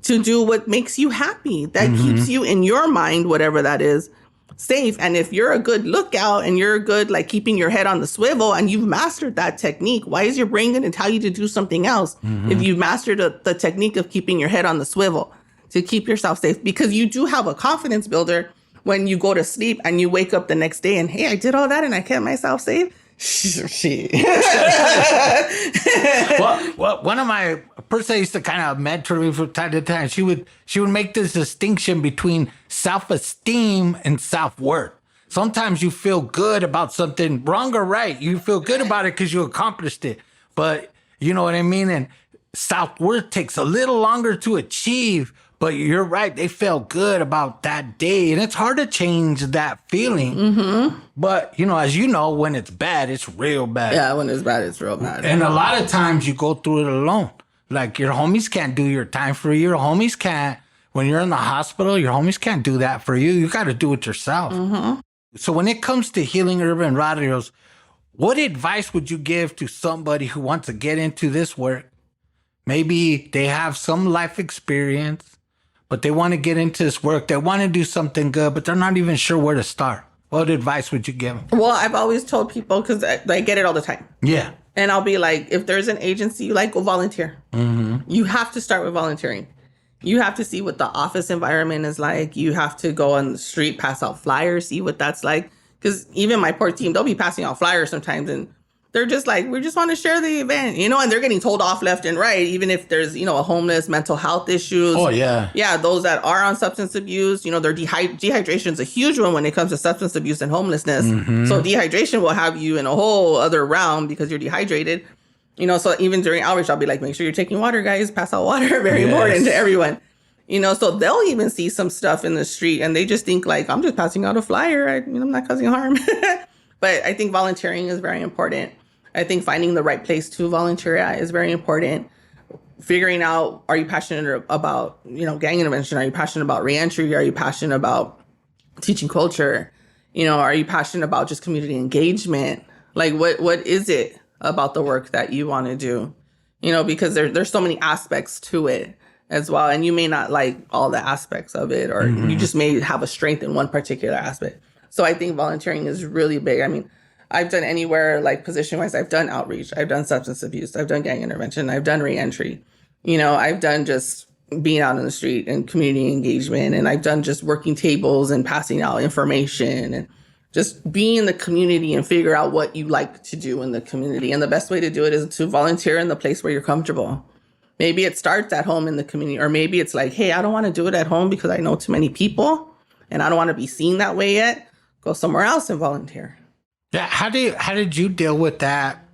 to do what makes you happy. That keeps you in your mind, whatever that is, safe. And if you're a good lookout and you're good, like keeping your head on the swivel, and you've mastered that technique, why is your brain going to tell you to do something else if you've mastered the technique of keeping your head on the swivel to keep yourself safe? Because you do have a confidence builder when you go to sleep and you wake up the next day and, hey, I did all that and I kept myself safe. Shit. Well, one of my person used to kind of mentor me from time to time. She would make this distinction between self-esteem and self-worth. Sometimes you feel good about something, wrong or right. You feel good about it because you accomplished it. But you know what I mean? And self-worth takes a little longer to achieve. But you're right. They felt good about that day. And it's hard to change that feeling. But, you know, as you know, when it's bad, it's real bad. Yeah, when it's bad, it's real bad. And a lot of times you go through it alone. Like your homies can't do your time for you. Your homies can't, when you're in the hospital, your homies can't do that for you. You got to do it yourself. So when it comes to Healing Urban Barrios, what advice would you give to somebody who wants to get into this work? Maybe they have some life experience, but they want to get into this work. They want to do something good, but they're not even sure where to start. What advice would you give them? Well, I've always told people, because I get it all the time. Yeah. And I'll be like, if there's an agency you like, go volunteer. You have to start with volunteering. You have to see what the office environment is like. You have to go on the street, pass out flyers, see what that's like. Because even my poor team, they'll be passing out flyers sometimes, and they're just like, we just want to share the event, you know, and they're getting told off left and right, even if there's, you know, a homeless, mental health issues. Oh, yeah. Yeah, those that are on substance abuse, you know, their dehydration is a huge one when it comes to substance abuse and homelessness. So dehydration will have you in a whole other realm because you're dehydrated. You know, so even during outreach, I'll be like, make sure you're taking water, guys. Pass out water. Very important to everyone. You know, so they'll even see some stuff in the street and they just think like, I'm just passing out a flyer. I'm not causing harm. But I think volunteering is very important. I think finding the right place to volunteer at is very important. Figuring out, are you passionate about, you know, gang intervention? Are you passionate about reentry? Are you passionate about teaching culture? You know, are you passionate about just community engagement? Like, what is it about the work that you want to do? You know, because there's so many aspects to it as well. And you may not like all the aspects of it, or you just may have a strength in one particular aspect. So I think volunteering is really big. I mean, I've done anywhere, like position-wise. I've done outreach. I've done substance abuse. I've done gang intervention. I've done reentry. You know, I've done just being out in the street and community engagement. And I've done just working tables and passing out information and just be in the community and figure out what you like to do in the community. And the best way to do it is to volunteer in the place where you're comfortable. Maybe it starts at home in the community, or maybe it's like, hey, I don't want to do it at home because I know too many people and I don't want to be seen that way yet. Go somewhere else and volunteer. Yeah, how did you deal with that?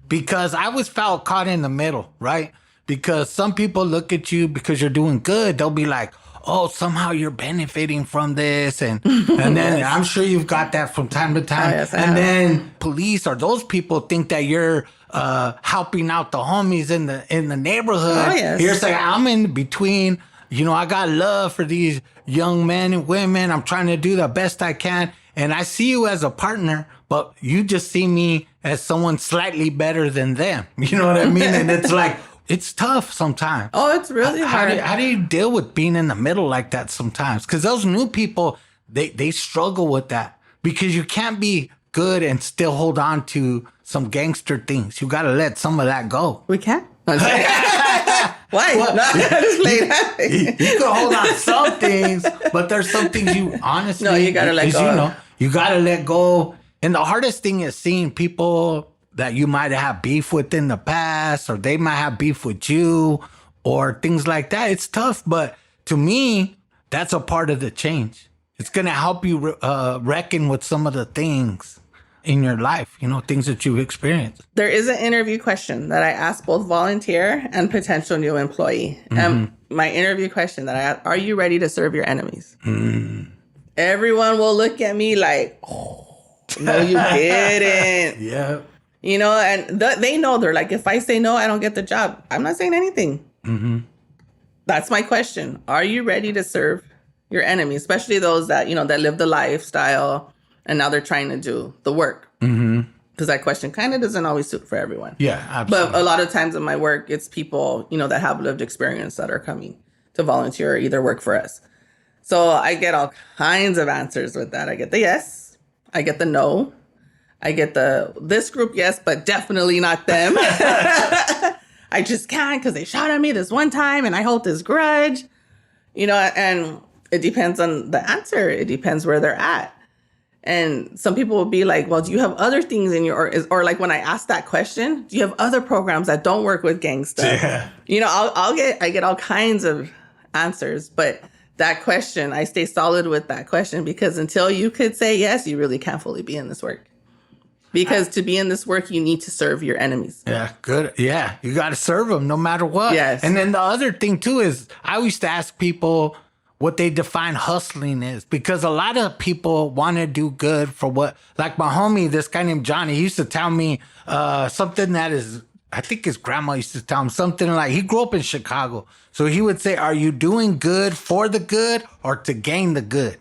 Because I always felt caught in the middle, right? Because some people look at you because you're doing good. They'll be like, oh, somehow you're benefiting from this. And then I'm sure you've got that from time to time. Oh, yes, and then police or those people think that you're helping out the homies in the neighborhood. Oh, yes. You're saying, I'm in between. You know, I got love for these young men and women. I'm trying to do the best I can. And I see you as a partner, but you just see me as someone slightly better than them. You know what I mean? And it's like, it's tough sometimes. Oh, it's really hard. How do you deal with being in the middle like that sometimes? Because those new people, they struggle with that. Because you can't be good and still hold on to some gangster things. You got to let some of that go. We can't? Why? Well, no, I just played that. You can hold on to some things, but there's some things you honestly... No, you got to let go. You know, you got to let go. And the hardest thing is seeing people that you might have beef with in the past, or they might have beef with you, or things like that. It's tough, but to me, that's a part of the change. It's going to help you reckon with some of the things in your life, you know, things that you've experienced. There is an interview question that I ask both volunteer and potential new employee. And my interview question that I asked, are you ready to serve your enemies? Everyone will look at me like, oh, no, you didn't. Yeah. You know, and they know, they're like, if I say no, I don't get the job. I'm not saying anything. That's my question. Are you ready to serve your enemies, especially those that, you know, that live the lifestyle and now they're trying to do the work? Because that question kind of doesn't always suit for everyone. Yeah, absolutely. But a lot of times in my work, it's people, you know, that have lived experience that are coming to volunteer or either work for us. So I get all kinds of answers with that. I get the yes. I get the no. I get the this group, yes, but definitely not them. I just can't because they shot at me this one time and I hold this grudge. You know, and it depends on the answer. It depends where they're at. And some people will be like, well, do you have other things in your, or like when I ask that question, do you have other programs that don't work with gang stuff? Yeah. You know, I get all kinds of answers, but that question, I stay solid with that question because until you could say yes, you really can't fully be in this work. Because to be in this work, you need to serve your enemies. Yeah, good. Yeah, you got to serve them no matter what. Yes. And then the other thing too is I used to ask people what they define hustling is, because a lot of people want to do good for what, like my homie, this guy named Johnny, he used to tell me something that is, I think his grandma used to tell him something like, he grew up in Chicago. So he would say, are you doing good for the good or to gain the good?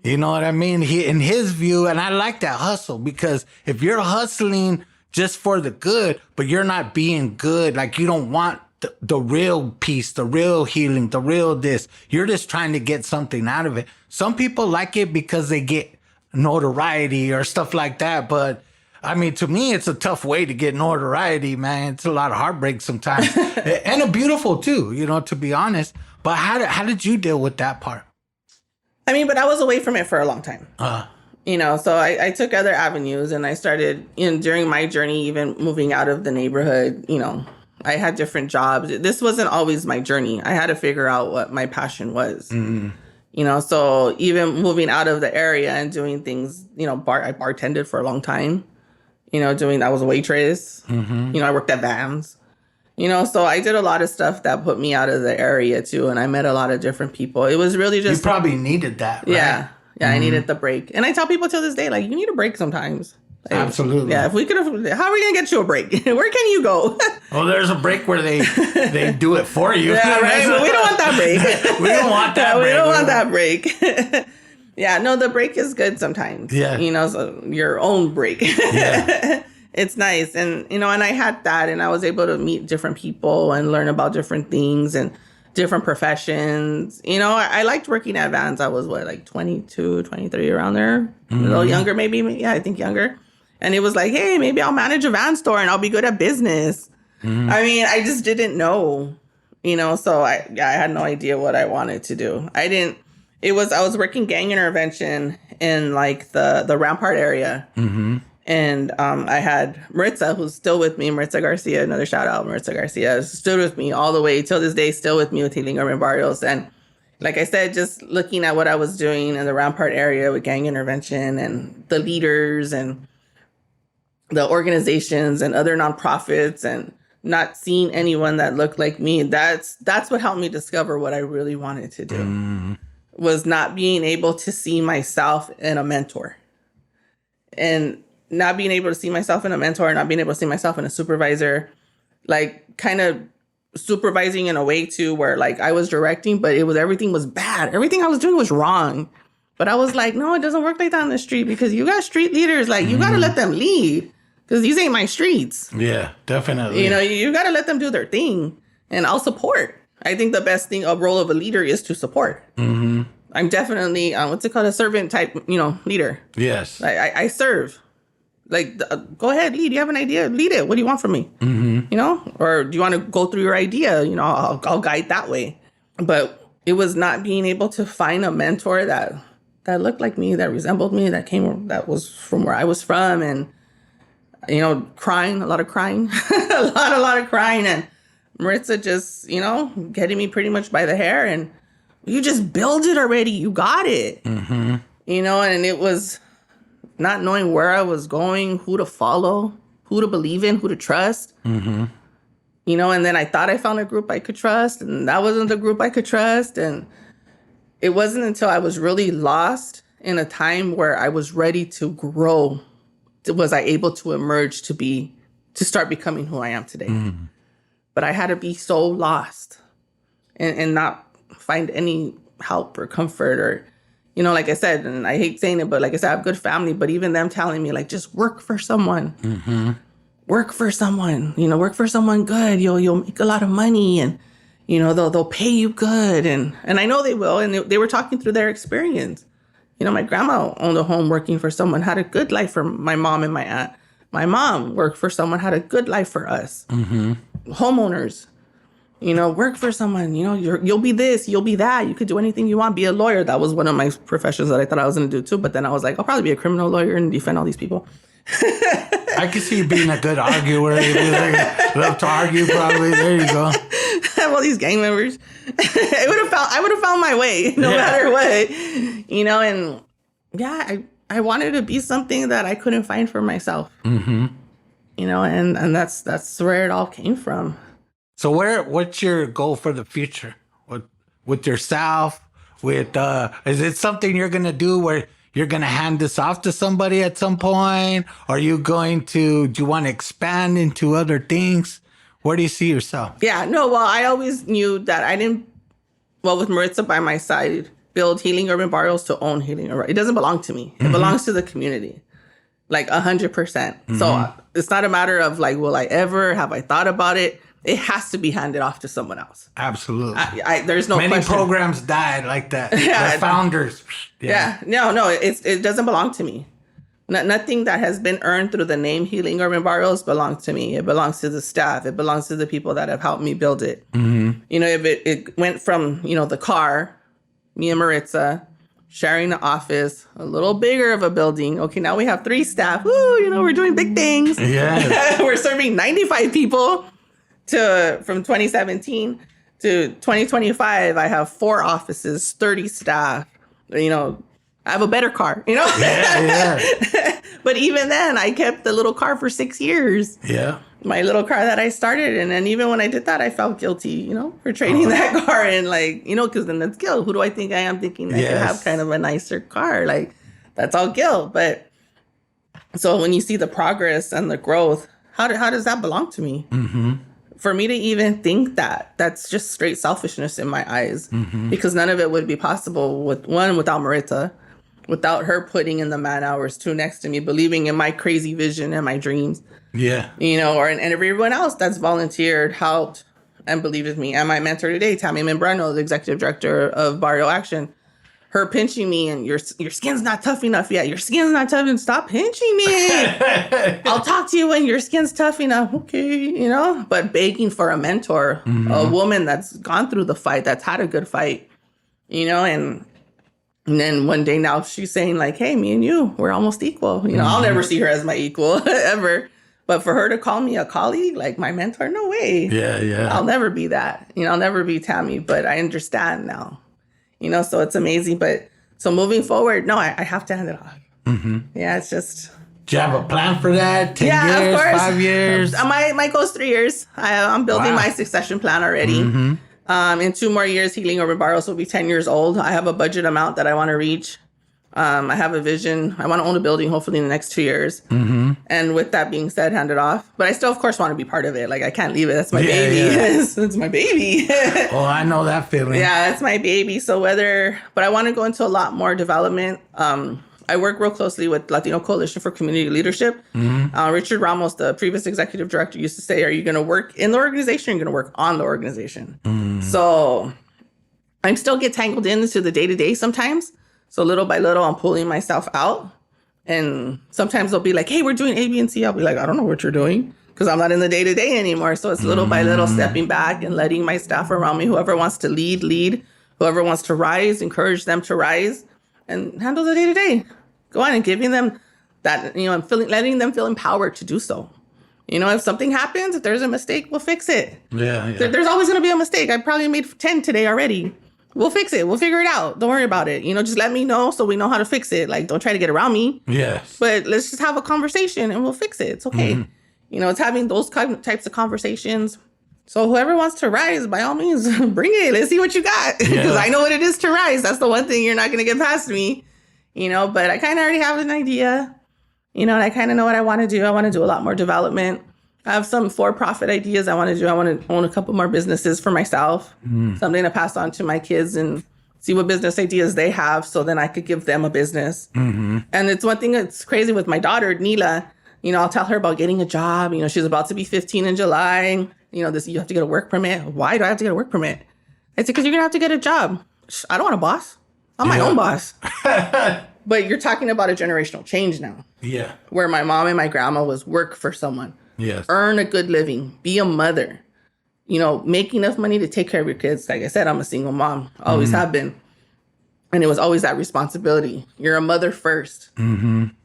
You know what I mean? He, in his view, and I like that hustle, because if you're hustling just for the good, but you're not being good, like you don't want the real peace, the real healing, the real this, you're just trying to get something out of it. Some people like it because they get notoriety or stuff like that. But I mean, to me, it's a tough way to get notoriety, man. It's a lot of heartbreak sometimes and a beautiful too, you know, to be honest. But how did you deal with that part? I mean, but I was away from it for a long time. You know, so I took other avenues and I started, you know, during my journey, even moving out of the neighborhood, you know, I had different jobs. This wasn't always my journey. I had to figure out what my passion was. You know, so even moving out of the area and doing things, you know, I bartended for a long time, you know, I was a waitress, you know, I worked at Vans, you know, so I did a lot of stuff that put me out of the area too. And I met a lot of different people. It was really just. You probably needed that, right? Yeah. Yeah, I needed the break. And I tell people till this day, like, you need a break sometimes. Like, Absolutely. Yeah, if we could have, how are we going to get you a break? Where can you go? Well, there's a break where they do it for you. Yeah, right? But we don't want that break. We don't want that break. We don't want that break. Yeah, no, the break is good sometimes. Yeah. You know, so your own break. Yeah. It's nice. And, you know, and I had that and I was able to meet different people and learn about different things and different professions. You know, I liked working at Vans. I was like 22, 23 around there. A little younger, maybe. Yeah, I think younger. And it was like, hey, maybe I'll manage a van store and I'll be good at business. I mean, I just didn't know, you know, so I had no idea what I wanted to do. I was working gang intervention in like the Rampart area. And I had Maritza, who's still with me, Maritza Garcia, another shout out, Maritza Garcia, stood with me all the way till this day, still with me with Healing Urban Barrios. And like I said, just looking at what I was doing in the Rampart area with gang intervention and the leaders and the organizations and other nonprofits and not seeing anyone that looked like me, that's what helped me discover what I really wanted to do, was not being able to see myself in a mentor. And not being able to see myself in a mentor, not being able to see myself in a supervisor, like kind of supervising in a way too, where like I was directing, but everything was bad. Everything I was doing was wrong. But I was like, no, it doesn't work like that on the street because you got street leaders. Like you got to let them lead because these ain't my streets. Yeah, definitely. You know, you got to let them do their thing and I'll support. I think the best thing, a role of a leader is to support. I'm definitely, what's it called? A servant type, you know, leader. Yes. I serve. Like, go ahead, lead. You have an idea? Lead it. What do you want from me? You know? Or do you want to go through your idea? You know, I'll guide that way. But it was not being able to find a mentor that looked like me, that resembled me, that was from where I was from. And, you know, crying, a lot of crying. a lot of crying. And Maritza just, you know, getting me pretty much by the hair. And you just build it already. You got it. You know, and it was not knowing where I was going, who to follow, who to believe in, who to trust. And then I thought I found a group I could trust, and that wasn't the group I could trust. And it wasn't until I was really lost in a time where I was ready to grow was I able to emerge to start becoming who I am today. But I had to be so lost and not find any help or comfort or, like I said, and I hate saying it, but like I said, I have good family, but even them telling me, like, just work for someone. Work for someone, work for someone good. You'll make a lot of money, and, they'll pay you good. And I know they will. And they were talking through their experience. My grandma owned a home working for someone, had a good life for my mom and my aunt. My mom worked for someone, had a good life for us. Homeowners, work for someone, you'll be this, you'll be that. You could do anything you want, be a lawyer. That was one of my professions that I thought I was going to do too. But then I was like, I'll probably be a criminal lawyer and defend all these people. I could see you being a good arguer. You love to argue, probably. There you go. Have all these gang members. I would have found my way, no matter what. And yeah, I wanted to be something that I couldn't find for myself. And that's where it all came from. So what's your goal for the future? With yourself? Is it something you're gonna do where you're going to hand this off to somebody at some point? Are you do you want to expand into other things? Where do you see yourself? Yeah, no, well, I always knew that I didn't, with Maritza by my side, build Healing Urban Barrios to own Healing Urban. It doesn't belong to me. It belongs to the community, like 100%. So it's not a matter of like, will I ever, have I thought about it? It has to be handed off to someone else. Absolutely. There's no Many question. programs died like that. The founders. No, it doesn't belong to me. Nothing that has been earned through the name Healing Urban Barrios belongs to me. It belongs to the staff. It belongs to the people that have helped me build it. If it went from, the car, me and Maritza, sharing the office, a little bigger of a building. Okay, now we have 3 staff. Woo, we're doing big things. Yeah. We're serving 95 people. From 2017 to 2025, I have 4 offices, 30 staff. I have a better car, Yeah. But even then, I kept the little car for 6 years. Yeah. My little car that I started. And then even when I did that, I felt guilty, for trading that car. And because then that's guilt. Who do I think I am thinking I could have kind of a nicer car? That's all guilt. But so when you see the progress and the growth, how does that belong to me? For me to even think that's just straight selfishness in my eyes, because none of it would be possible without Maritza, without her putting in the man hours too next to me, believing in my crazy vision and my dreams. Yeah. And everyone else that's volunteered, helped, and believed in me. And my mentor today, Tammy Membrano, the executive director of Barrio Action, her pinching me and your skin's not tough enough yet. Your skin's not tough enough. Stop pinching me. I'll talk to you when your skin's tough enough. Okay, but begging for a mentor, a woman that's gone through the fight, that's had a good fight, and then one day now she's saying like, hey, me and you, we're almost equal. I'll never see her as my equal ever. But for her to call me a colleague, like my mentor, no way. Yeah. I'll never be that. I'll never be Tammy, but I understand now. So it's amazing. But so moving forward, no, I have to hand it off. Yeah, it's just. Do you have a plan for that? 10 years, of course. 5 years? My goal is 3 years. I'm building my succession plan already. In 2 more years, Healing Urban Barrios will be 10 years old. I have a budget amount that I want to reach. I have a vision. I want to own a building hopefully in the next 2 years. And with that being said, hand it off. But I still, of course, want to be part of it. Like, I can't leave it. That's my baby. Yeah. It's my baby. Oh, I know that feeling. Yeah, it's my baby. But I want to go into a lot more development. I work real closely with Latino Coalition for Community Leadership. Richard Ramos, the previous executive director, used to say, are you going to work in the organization or are you going to work on the organization? So I still get tangled into the day-to-day sometimes. So little by little, I'm pulling myself out. And sometimes they'll be like, hey, we're doing A, B, and C. I'll be like, I don't know what you're doing because I'm not in the day-to-day anymore. So it's little by little stepping back and letting my staff around me, whoever wants to lead, whoever wants to rise, encourage them to rise and handle the day-to-day. Go on and giving them that, and letting them feel empowered to do so. If something happens, if there's a mistake, we'll fix it. Yeah. There's always going to be a mistake. I probably made 10 today already. We'll fix it. We'll figure it out. Don't worry about it. Just let me know so we know how to fix it. Like, don't try to get around me. Yes. But let's just have a conversation and we'll fix it. It's okay. It's having those types of conversations So whoever wants to rise, by all means, bring it. Let's see what you got. Because I know what it is to rise. That's the one thing you're not going to get past me, but I kind of already have an idea, and I kind of know what I want to do. I want to do a lot more development. I have some for-profit ideas I want to do. I want to own a couple more businesses for myself, something to pass on to my kids and see what business ideas they have so then I could give them a business. And it's one thing that's crazy with my daughter, Nila. I'll tell her about getting a job. She's about to be 15 in July. You have to get a work permit. Why do I have to get a work permit? I said, because you're going to have to get a job. I don't want a boss. I'm my own boss. But you're talking about a generational change now. Yeah. Where my mom and my grandma was work for someone. Yes. Earn a good living. Be a mother. Make enough money to take care of your kids. Like I said, I'm a single mom. Always have been. And it was always that responsibility. You're a mother first. And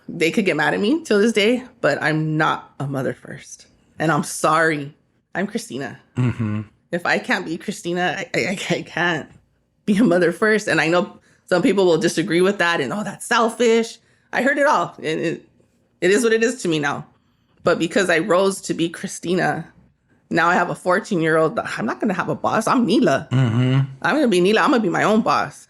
they could get mad at me till this day, but I'm not a mother first. And I'm sorry. I'm Christina. If I can't be Christina, I can't be a mother first. And I know some people will disagree with that and, that's selfish. I heard it all. And it is what it is to me now. But because I rose to be Christina, now I have a 14-year-old. I'm not going to have a boss. I'm Nila. I'm going to be Nila. I'm going to be my own boss.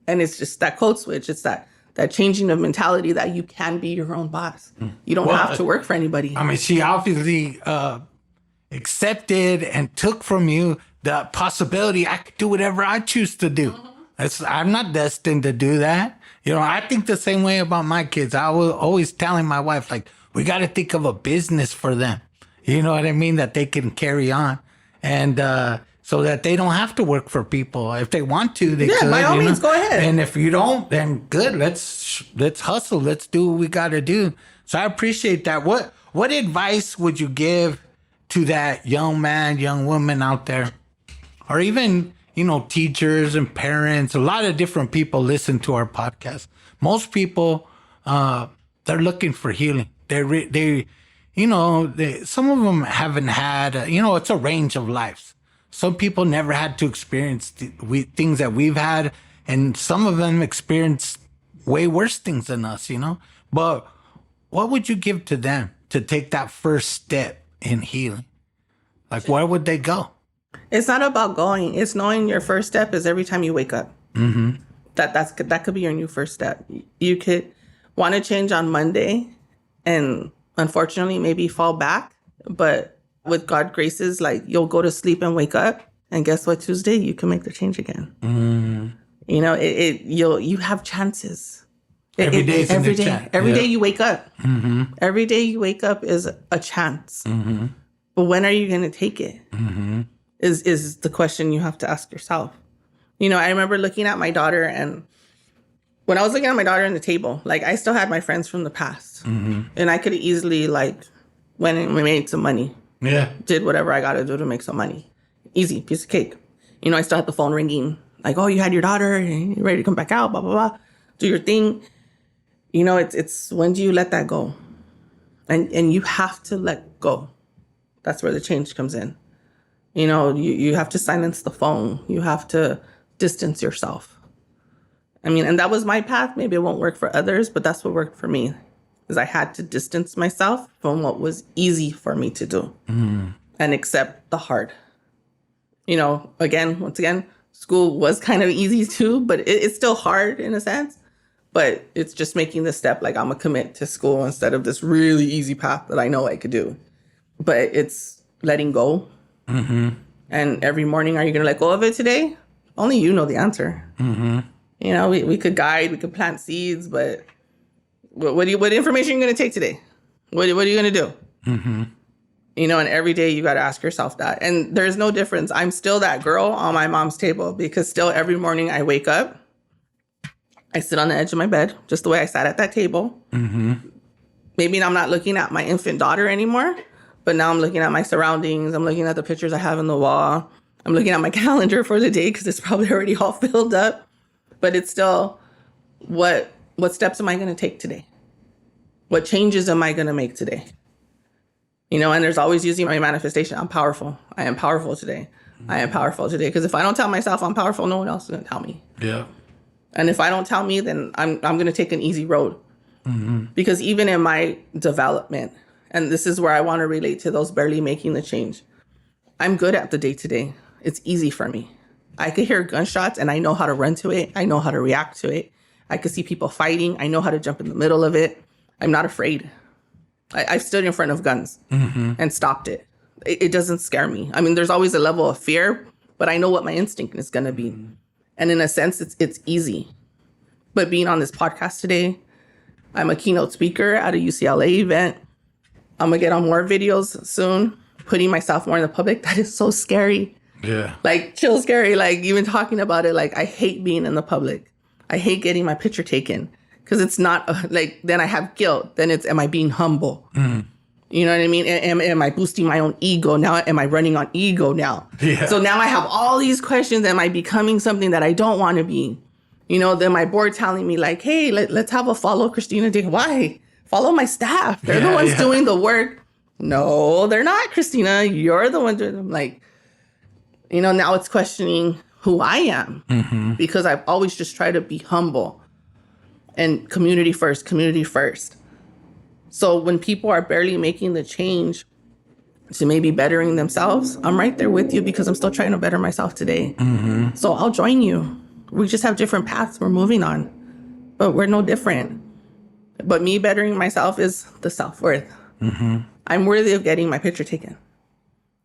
And it's just that code switch. It's that changing of mentality that you can be your own boss. You don't have to work for anybody. I mean, she obviously accepted and took from you the possibility I could do whatever I choose to do. I'm not destined to do that. I think the same way about my kids. I was always telling my wife, like, we got to think of a business for them. You know what I mean? That they can carry on. And so that they don't have to work for people. If they want to, they could. By all means, go ahead. And if you don't, then good. Let's hustle. Let's do what we got to do. So I appreciate that. What advice would you give to that young man, young woman out there, or even teachers and parents? A lot of different people listen to our podcast. Most people, they're looking for healing. Some of them haven't had. It's a range of lives. Some people never had to experience things that we've had, and some of them experienced way worse things than us, But what would you give to them to take that first step in healing? Like, where would they go? It's not about going. It's knowing your first step is every time you wake up. That could be your new first step. You could want to change on Monday and unfortunately maybe fall back, but with God graces, like, you'll go to sleep and wake up, and guess what? Tuesday you can make the change again. You have chances. Every day you wake up. Every day you wake up is a chance. But when are you going to take it? Is the question you have to ask yourself. I remember looking at my daughter, and when I was looking at my daughter on the table, like, I still had my friends from the past, and I could have easily went and made some money. Yeah. Did whatever I got to do to make some money. Easy, piece of cake. I still had the phone ringing. Like, oh, you had your daughter, and you're ready to come back out, blah, blah, blah. Do your thing. It's when do you let that go? And you have to let go. That's where the change comes in. You have to silence the phone. You have to distance yourself. And that was my path. Maybe it won't work for others, but that's what worked for me. Is I had to distance myself from what was easy for me to do and accept the hard. Once again, school was kind of easy too, but it's still hard in a sense. But it's just making the step, like, I'm going to commit to school instead of this really easy path that I know I could do. But it's letting go. And every morning, are you going to let go of it today? Only you know the answer. We could guide, we could plant seeds, but what information are you going to take today? What are you going to do? And every day you got to ask yourself that. And there's no difference. I'm still that girl on my mom's table, because still every morning I wake up, I sit on the edge of my bed, just the way I sat at that table. Maybe I'm not looking at my infant daughter anymore, but now I'm looking at my surroundings. I'm looking at the pictures I have on the wall. I'm looking at my calendar for the day, because it's probably already all filled up. But it's still, what steps am I going to take today? What changes am I going to make today? And there's always using my manifestation. I'm powerful. I am powerful today. I am powerful today. Because if I don't tell myself I'm powerful, no one else is going to tell me. Yeah. And if I don't tell me, then I'm going to take an easy road. Because even in my development And this is where I want to relate to those barely making the change. I'm good at the day-to-day. It's easy for me. I could hear gunshots and I know how to run to it. I know how to react to it. I could see people fighting. I know how to jump in the middle of it. I'm not afraid. I've stood in front of guns and stopped it. It doesn't scare me. I mean, there's always a level of fear, but I know what my instinct is going to be. And in a sense, it's easy. But being on this podcast today, I'm a keynote speaker at a UCLA event. I'm going to get on more videos soon, putting myself more in the public. That is so scary. Yeah. Like, chill scary. Like, even talking about it, like, I hate being in the public. I hate getting my picture taken because it's not like, then I have guilt. Then it's, am I being humble? You know what I mean? Am I boosting my own ego? Now, am I running on ego now? Yeah. So now I have all these questions. Am I becoming something that I don't want to be? You know, then my board telling me like, hey, let's have a follow Christina day. Why? Follow my staff. They're the ones doing the work. No, they're not, Christina. You're the one doing them. Like, you know, now it's questioning who I am because I've always just tried to be humble and community first. So when people are barely making the change to maybe bettering themselves, I'm right there with you because I'm still trying to better myself today. So I'll join you. We just have different paths we're moving on, but we're no different. But me bettering myself is the self-worth. I'm worthy of getting my picture taken.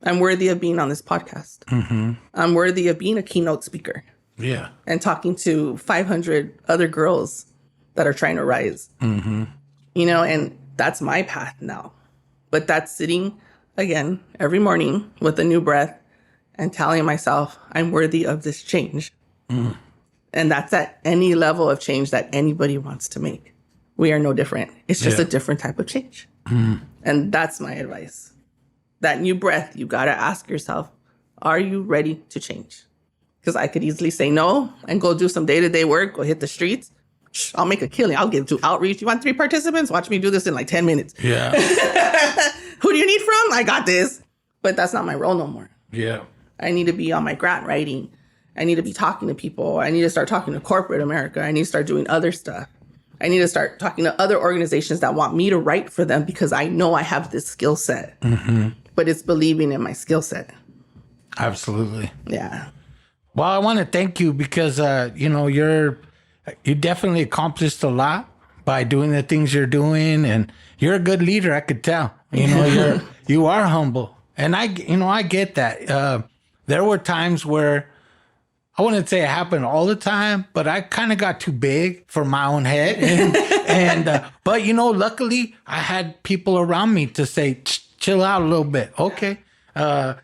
I'm worthy of being on this podcast. I'm worthy of being a keynote speaker. Yeah. And talking to 500 other girls that are trying to rise. You know, and that's my path now. But that's sitting, again, every morning with a new breath and telling myself, I'm worthy of this change. And that's at any level of change that anybody wants to make. We are no different. It's just a different type of change. And that's my advice. That new breath, you got to ask yourself, are you ready to change? Because I could easily say no and go do some day-to-day work, go hit the streets. I'll make a killing. I'll get to outreach. You want 3 participants? Watch me do this in like 10 minutes. Yeah. Who do you need from? I got this. But that's not my role no more. Yeah. I need to be on my grant writing. I need to be talking to people. I need to start talking to corporate America. I need to start doing other stuff. I need to start talking to other organizations that want me to write for them because I know I have this skill set. But it's believing in my skill set. Absolutely. Yeah. Well, I want to thank you because, you know, you definitely accomplished a lot by doing the things you're doing, and you're a good leader. I could tell. You know, you are humble, and I get that. There were times where I wouldn't say it happened all the time, but I kind of got too big for my own head, but you know, luckily I had people around me to say, chill out a little bit, okay.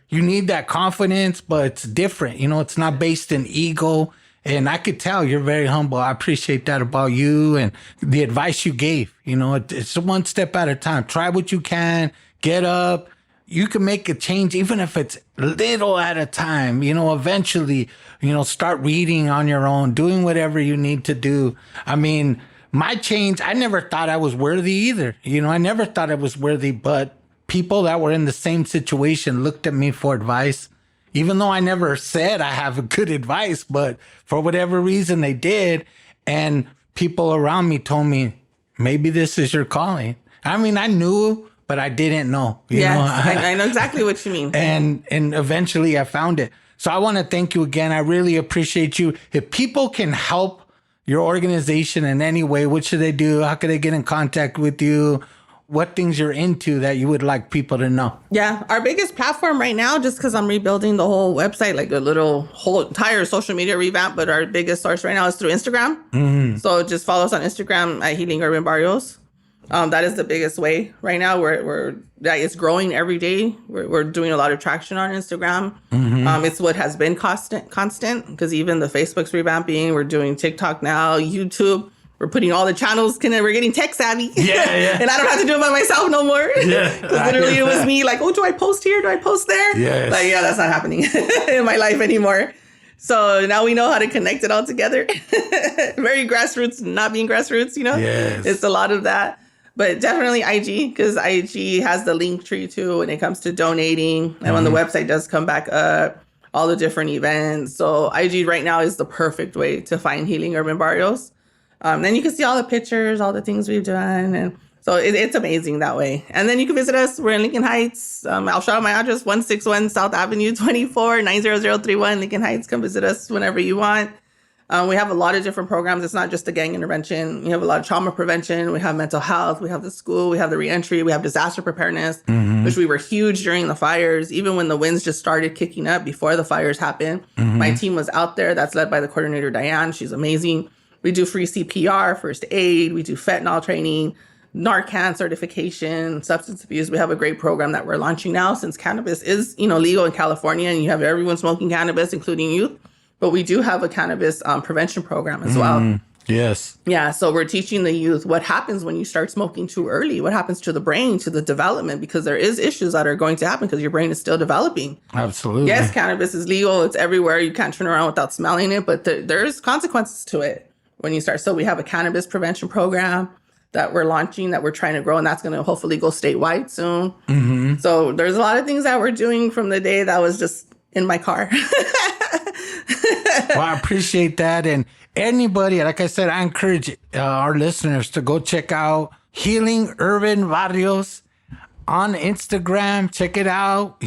You need that confidence, but it's different. You know, it's not based in ego. And I could tell you're very humble. I appreciate that about you and the advice you gave. You know, it's one step at a time. Try what you can. Get up. You can make a change, even if it's little at a time. You know, eventually, you know, start reading on your own, doing whatever you need to do. I mean, my change, I never thought I was worthy either. You know, I never thought I was worthy, but people that were in the same situation looked at me for advice. Even though I never said I have good advice, but for whatever reason they did. And people around me told me, maybe this is your calling. I mean, I knew, but I didn't know. You know? I know exactly what you mean. And eventually I found it. So I want to thank you again. I really appreciate you. If people can help your organization in any way, what should they do? How can they get in contact with you? What things you're into that you would like people to know? Yeah, our biggest platform right now, just because I'm rebuilding the whole website, like a whole entire social media revamp, but our biggest source right now is through Instagram. So just follow us on Instagram at Healing Urban Barrios. That is the biggest way right now. It's growing every day. We're doing a lot of traction on Instagram. It's what has been constant because even the Facebook's revamping. We're doing TikTok now, YouTube. We're putting all the channels, we're getting tech savvy. Yeah. And I don't have to do it by myself no more. Yeah. Because literally it was me like, oh, do I post here? Do I post there? Yes. Like, yeah, that's not happening in my life anymore. So now we know how to connect it all together. Very grassroots, not being grassroots, you know? Yes. It's a lot of that. But definitely IG, because IG has the link tree too when it comes to donating. And when the website does come back up, all the different events. So IG right now is the perfect way to find Healing Urban Barrios. Then you can see all the pictures, all the things we've done. And So it's amazing that way. And then you can visit us. We're in Lincoln Heights. I'll shout out my address, 161 South Avenue 24, 90031 Lincoln Heights. Come visit us whenever you want. We have a lot of different programs. It's not just the gang intervention. We have a lot of trauma prevention. We have mental health. We have the school. We have the reentry. We have disaster preparedness, which we were huge during the fires. Even when the winds just started kicking up before the fires happened, my team was out there. That's led by the coordinator, Diane. She's amazing. We do free CPR, first aid. We do fentanyl training, Narcan certification, substance abuse. We have a great program that we're launching now since cannabis is, legal in California and you have everyone smoking cannabis, including youth. But we do have a cannabis prevention program as well. Yes. Yeah. So we're teaching the youth what happens when you start smoking too early, what happens to the brain, to the development, because there is issues that are going to happen because your brain is still developing. Absolutely. Yes, cannabis is legal. It's everywhere. You can't turn around without smelling it, but there's consequences to it when you start. So we have a cannabis prevention program that we're launching, that we're trying to grow, and that's going to hopefully go statewide soon. So there's a lot of things that we're doing from the day that was just in my car. Well, I appreciate that. And anybody, like I said, I encourage our listeners to go check out Healing Urban Barrios on Instagram. Check it out.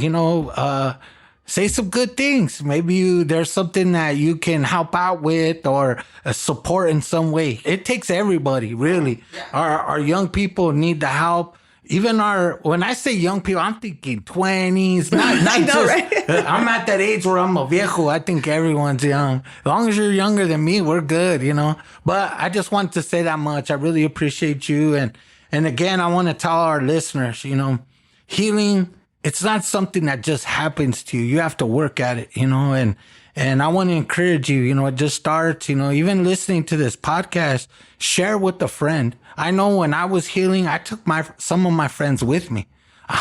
Say some good things. Maybe there's something that you can help out with or support in some way. It takes everybody, really. Our young people need the help. Even when I say young people, I'm thinking 20s. Not I know, just, right? I'm at that age where I'm a viejo. I think everyone's young. As long as you're younger than me, we're good, But I just want to say that much. I really appreciate you. And again, I want to tell our listeners, healing, it's not something that just happens to you. You have to work at it, and I want to encourage you, it just starts, even listening to this podcast, share with a friend. I know when I was healing, I took some of my friends with me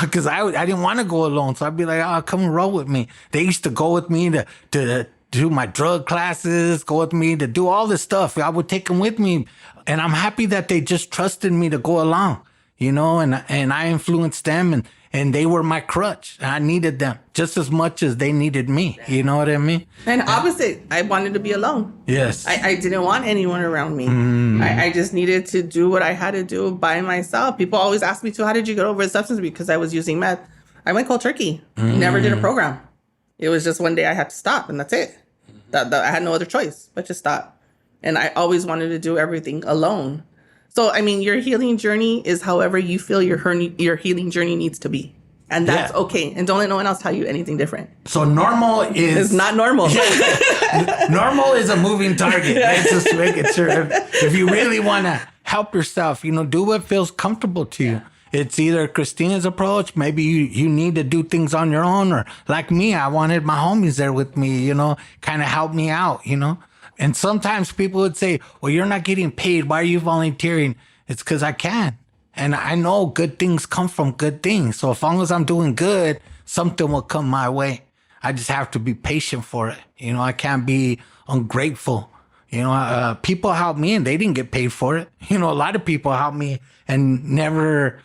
because I didn't want to go alone. So I'd be like, oh, come and roll with me. They used to go with me to do my drug classes, go with me to do all this stuff. I would take them with me. And I'm happy that they just trusted me to go along, and I influenced them and they were my crutch. I needed them just as much as they needed me. You know what I mean? And opposite, I wanted to be alone. Yes. I didn't want anyone around me. I just needed to do what I had to do by myself. People always ask me, how did you get over a substance abuse? Because I was using meth. I went cold turkey. Never did a program. It was just one day I had to stop, and that's it. I had no other choice but to stop. And I always wanted to do everything alone. So, your healing journey is however you feel your healing journey needs to be. And that's okay. And don't let no one else tell you anything different. So normal It's not normal. Normal is a moving target. Let's just make it sure. If you really want to help yourself, do what feels comfortable to you. It's either Christina's approach. Maybe you need to do things on your own. Or like me, I wanted my homies there with me, kind of help me out, And sometimes people would say, well, you're not getting paid. Why are you volunteering? It's because I can. And I know good things come from good things. So as long as I'm doing good, something will come my way. I just have to be patient for it. I can't be ungrateful. People helped me and they didn't get paid for it. A lot of people helped me and never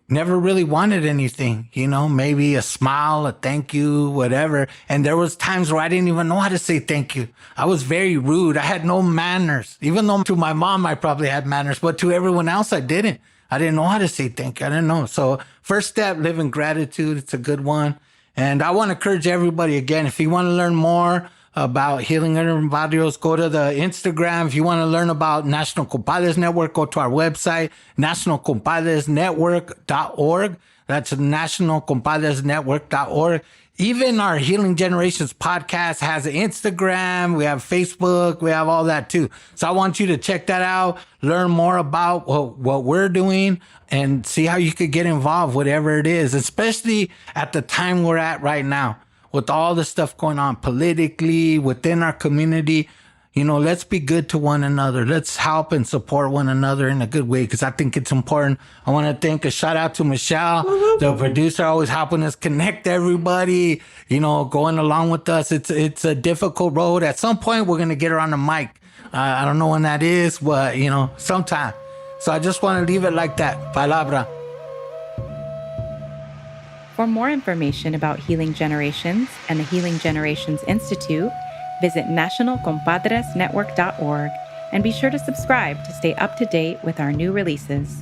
really wanted anything, maybe a smile, a thank you, whatever. And there was times where I didn't even know how to say thank you. I was very rude. I had no manners, even though to my mom, I probably had manners, but to everyone else, I didn't. I didn't know how to say thank you. I didn't know. So first step, live in gratitude. It's a good one. And I want to encourage everybody again, if you want to learn more about Healing Urban Barrios, go to the Instagram. If you want to learn about National Compadres Network, go to our website, nationalcompadresnetwork.org. That's nationalcompadresnetwork.org. Even our Healing Generations podcast has an Instagram. We have Facebook. We have all that too. So I want you to check that out, learn more about what we're doing, and see how you could get involved, whatever it is, especially at the time we're at right now with all the stuff going on politically within our community. Let's be good to one another. Let's help and support one another in a good way, because I think it's important. I want to thank a shout out to Michelle, the producer, always helping us connect everybody, going along with us. It's a difficult road. At some point, we're going to get her on the mic. I don't know when that is, but, sometime. So I just want to leave it like that. Palabra. For more information about Healing Generations and the Healing Generations Institute, visit nationalcompadresnetwork.org and be sure to subscribe to stay up to date with our new releases.